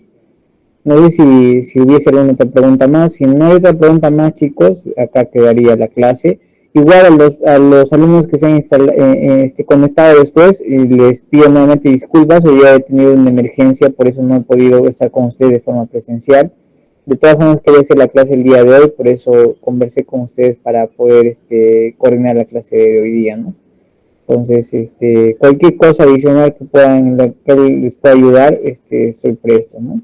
No sé si hubiese alguna otra pregunta más. Si no hay otra pregunta más, chicos, acá quedaría la clase. Igual a los alumnos que se han conectado después, les pido nuevamente disculpas. Hoy he tenido una emergencia, por eso no he podido estar con ustedes de forma presencial. De todas formas, quería hacer la clase el día de hoy, por eso conversé con ustedes para poder coordinar la clase de hoy día, ¿no? Entonces, cualquier cosa adicional que les pueda ayudar, estoy presto, ¿no?